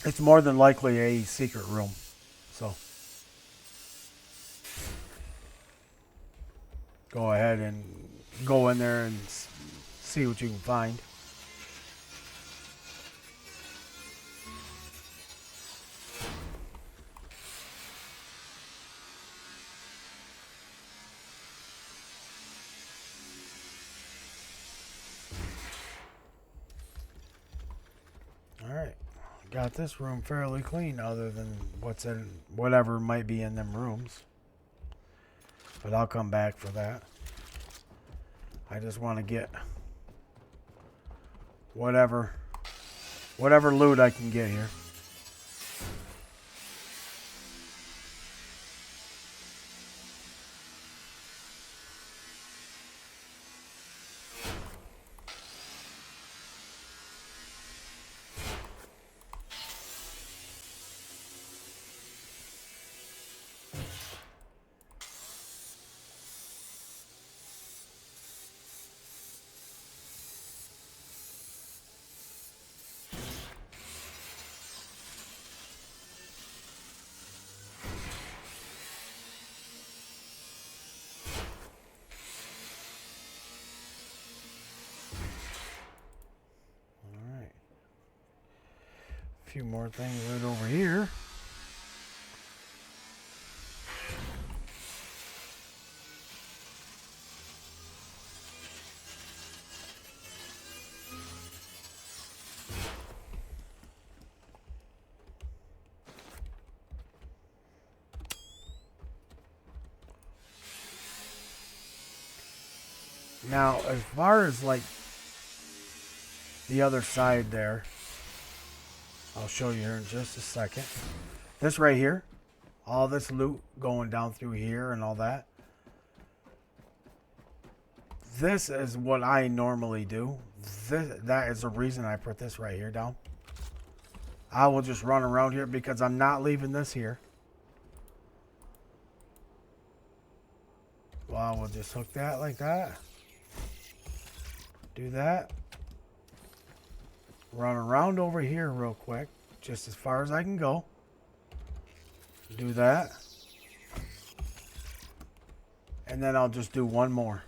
it's more than likely a secret room. So go ahead and go in there and see what you can find. Alright, got this room fairly clean other than what's in whatever might be in them rooms. But I'll come back for that. I just want to get whatever loot I can get here. A few more things right over here. Now, as far as like the other side there, I'll show you here in just a second. This right here, all this loot going down through here and all that. This is what I normally do. That is the reason I put this right here down. I will just run around here because I'm not leaving this here. Well, we'll just hook that like that. Do that. Run around over here real quick, just as far as I can go. Do that. And then I'll just do one more.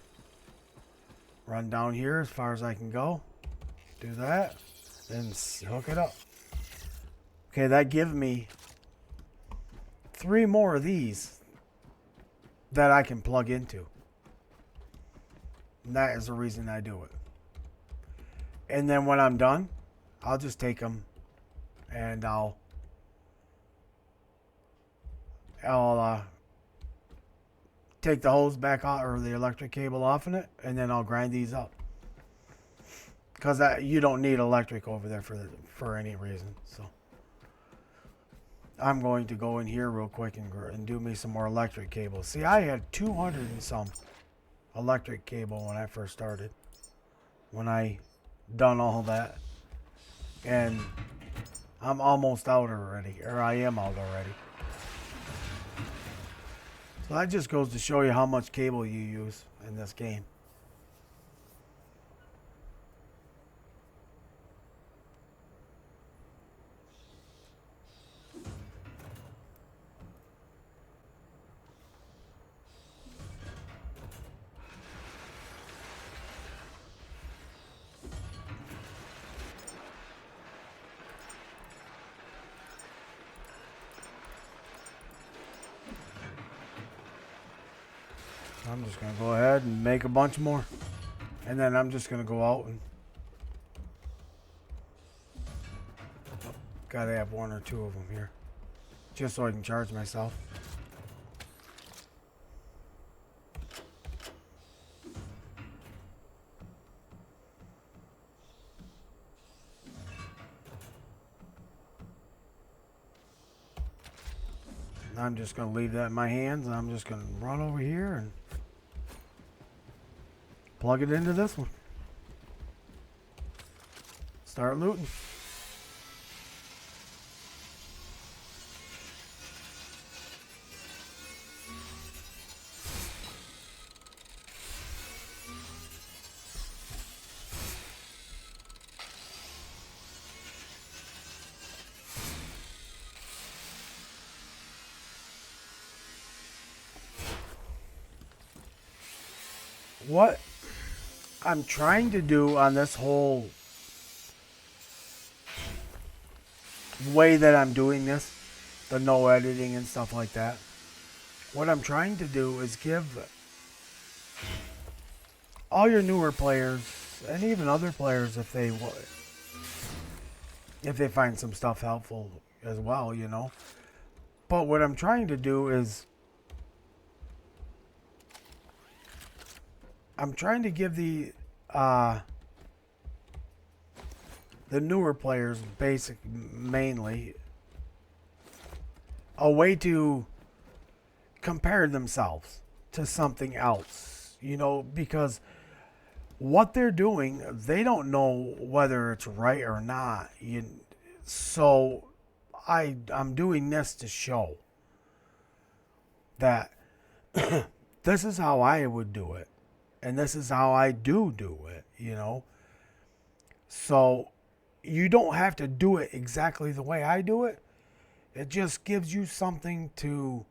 Run down here as far as I can go. Do that. Then hook it up. Okay, that gives me 3 more of these. that I can plug into. And that is the reason I do it. And then when I'm done, I'll just take them and I'll take the hose back out, or the electric cable off in it, and then I'll grind these up. Because you don't need electric over there for any reason. So I'm going to go in here real quick and do me some more electric cables. See, I had 200 and some electric cable when I first started. When I done all that. And I'm almost out already. Or I am out already. So that just goes to show you how much cable you use in this game. I'm just going to go ahead and make a bunch more. And then I'm just going to go out and... Gotta have one or two of them here. Just so I can charge myself. I'm just going to leave that in my hands, and I'm just going to run over here and plug it into this one. Start looting. What I'm trying to do on this whole way that I'm doing this, the no editing and stuff like that, what I'm trying to do is give all your newer players, and even other players, if they find some stuff helpful as well, you know. But what I'm trying to do is I'm trying to give the newer players, mainly, a way to compare themselves to something else, you know, because what they're doing, they don't know whether it's right or not. So I'm doing this to show that this is how I would do it. And this is how I do it, you know. So you don't have to do it exactly the way I do it. It just gives you something to,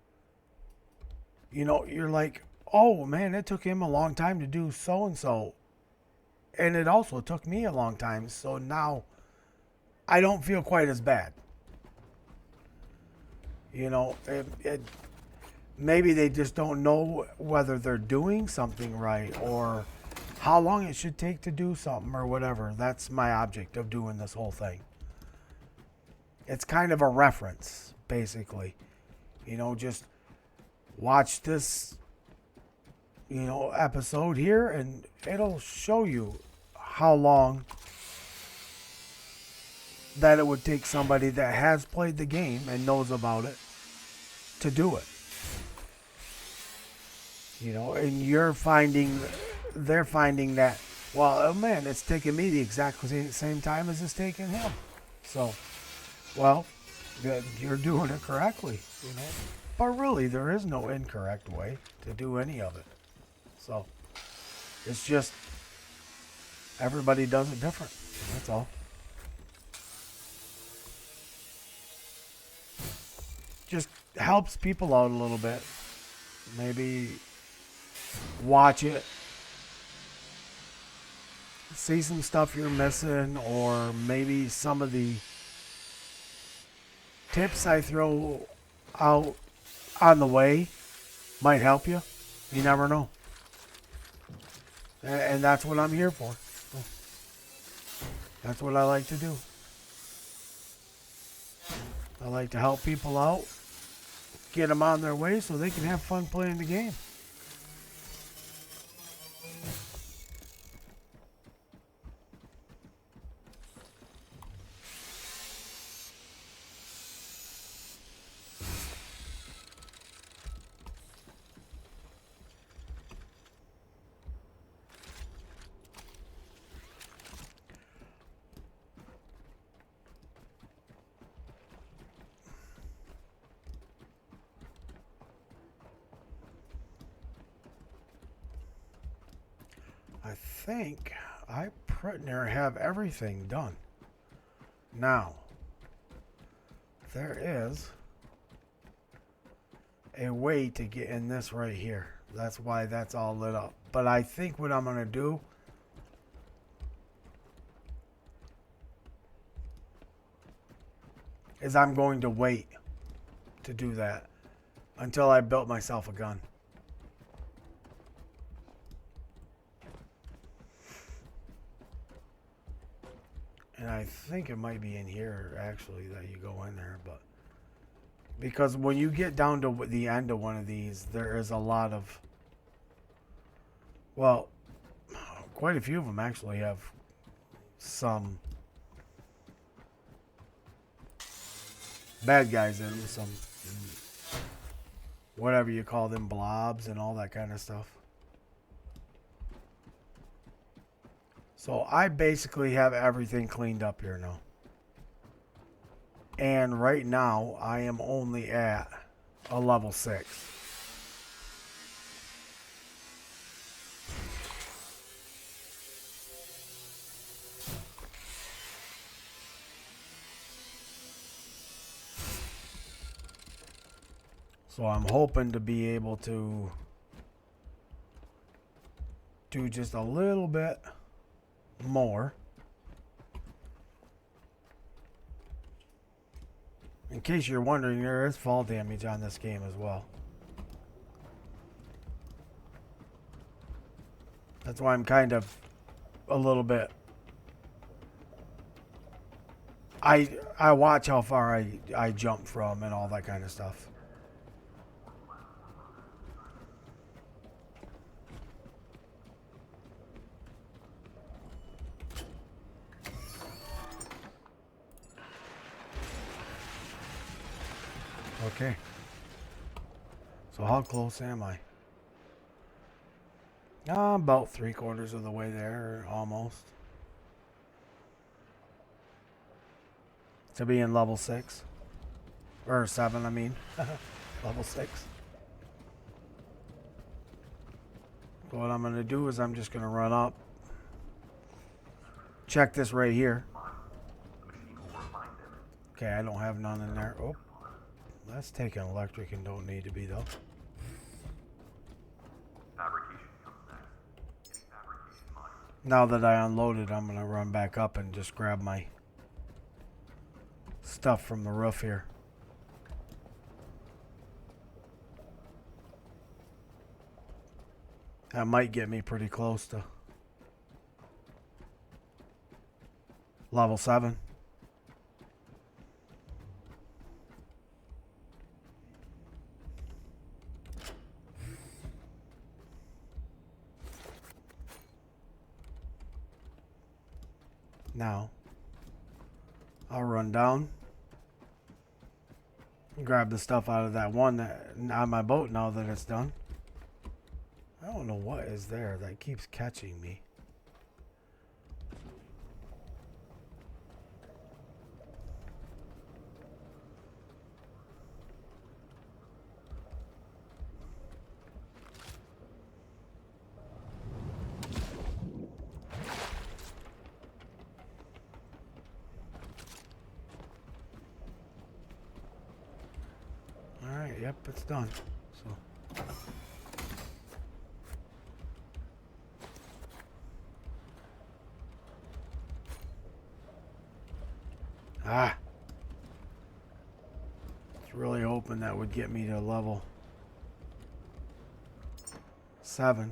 you know, you're like, oh man, it took him a long time to do so and so. And it also took me a long time. So now I don't feel quite as bad. You know, maybe they just don't know whether they're doing something right or how long it should take to do something or whatever. That's my object of doing this whole thing. It's kind of a reference, basically. You know, just watch this, you know, episode here and it'll show you how long that it would take somebody that has played the game and knows about it to do it. You know, and they're finding that, well, oh man, it's taking me the exact same time as it's taking him. So, well, you're doing it correctly, you know. But really, there is no incorrect way to do any of it. So, it's just, everybody does it different. That's all. Just helps people out a little bit. Maybe watch it, see some stuff you're missing, or maybe some of the tips I throw out on the way Might help you. You never know. And that's what I'm here for. That's what I like to do. I like to help people out, get them on their way so they can have fun playing the game. I think I pretty near have everything done. Now, there is a way to get in this right here. That's why that's all lit up. But I think what I'm going to do is I'm going to wait to do that until I built myself a gun. And I think it might be in here, actually, that you go in there. But because when you get down to the end of one of these, there is a lot of... Well, quite a few of them actually have some bad guys in them. Some, whatever you call them, blobs and all that kind of stuff. So I basically have everything cleaned up here now. And right now, I am only at a level 6. So I'm hoping to be able to do just a little bit more. In case you're wondering, there is fall damage on this game as well. That's why I'm kind of a little bit... I watch how far I jump from and all that kind of stuff. Okay. So how close am I? About 3/4 of the way there, almost. To be in level 6. Or 7, I mean. Level 6. So what I'm going to do is I'm just going to run up. Check this right here. Okay, I don't have none in there. Oh. That's taking electric and don't need to be though. Now that I unloaded, I'm gonna run back up and just grab my stuff from the roof here. That might get me pretty close to level 7. Now, I'll run down, grab the stuff out of that one that, on my boat now that it's done. I don't know what is there that keeps catching me. Yep, it's done. So I was really hoping that would get me to level 7.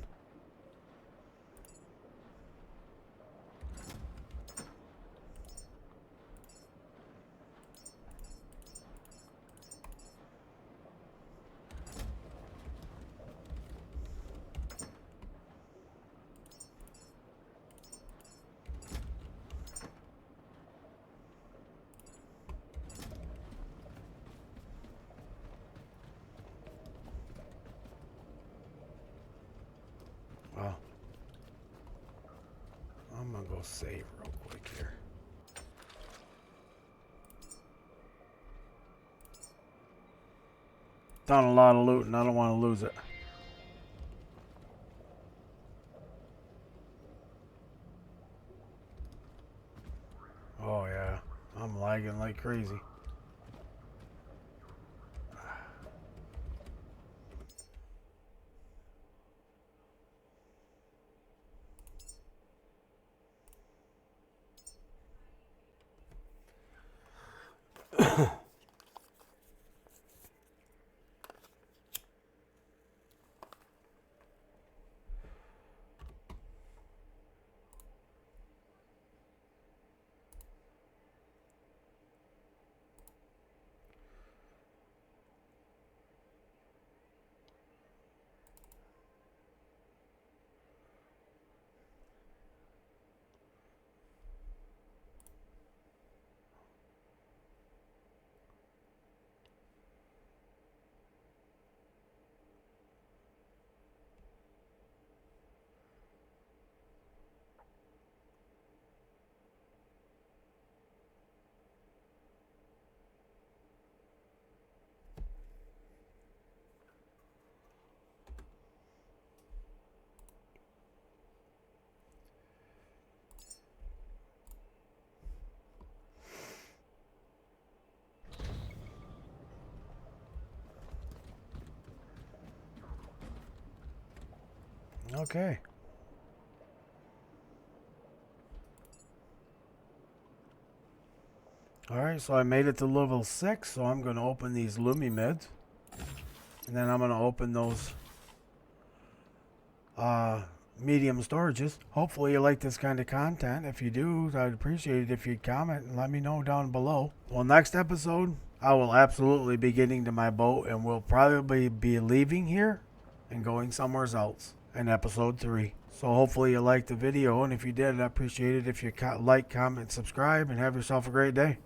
Well, I'm gonna go save real quick here. Done a lot of looting. I don't want to lose it. Oh yeah, I'm lagging like crazy. Okay. Alright, so I made it to level 6, so I'm going to open these Lumi mids. And then I'm going to open those medium storages. Hopefully you like this kind of content. If you do, I'd appreciate it if you'd comment and let me know down below. Well, next episode, I will absolutely be getting to my boat and we'll probably be leaving here and going somewhere else in episode 3. So hopefully you liked the video, and if you did, I'd appreciate it if you like, comment, subscribe, and have yourself a great day.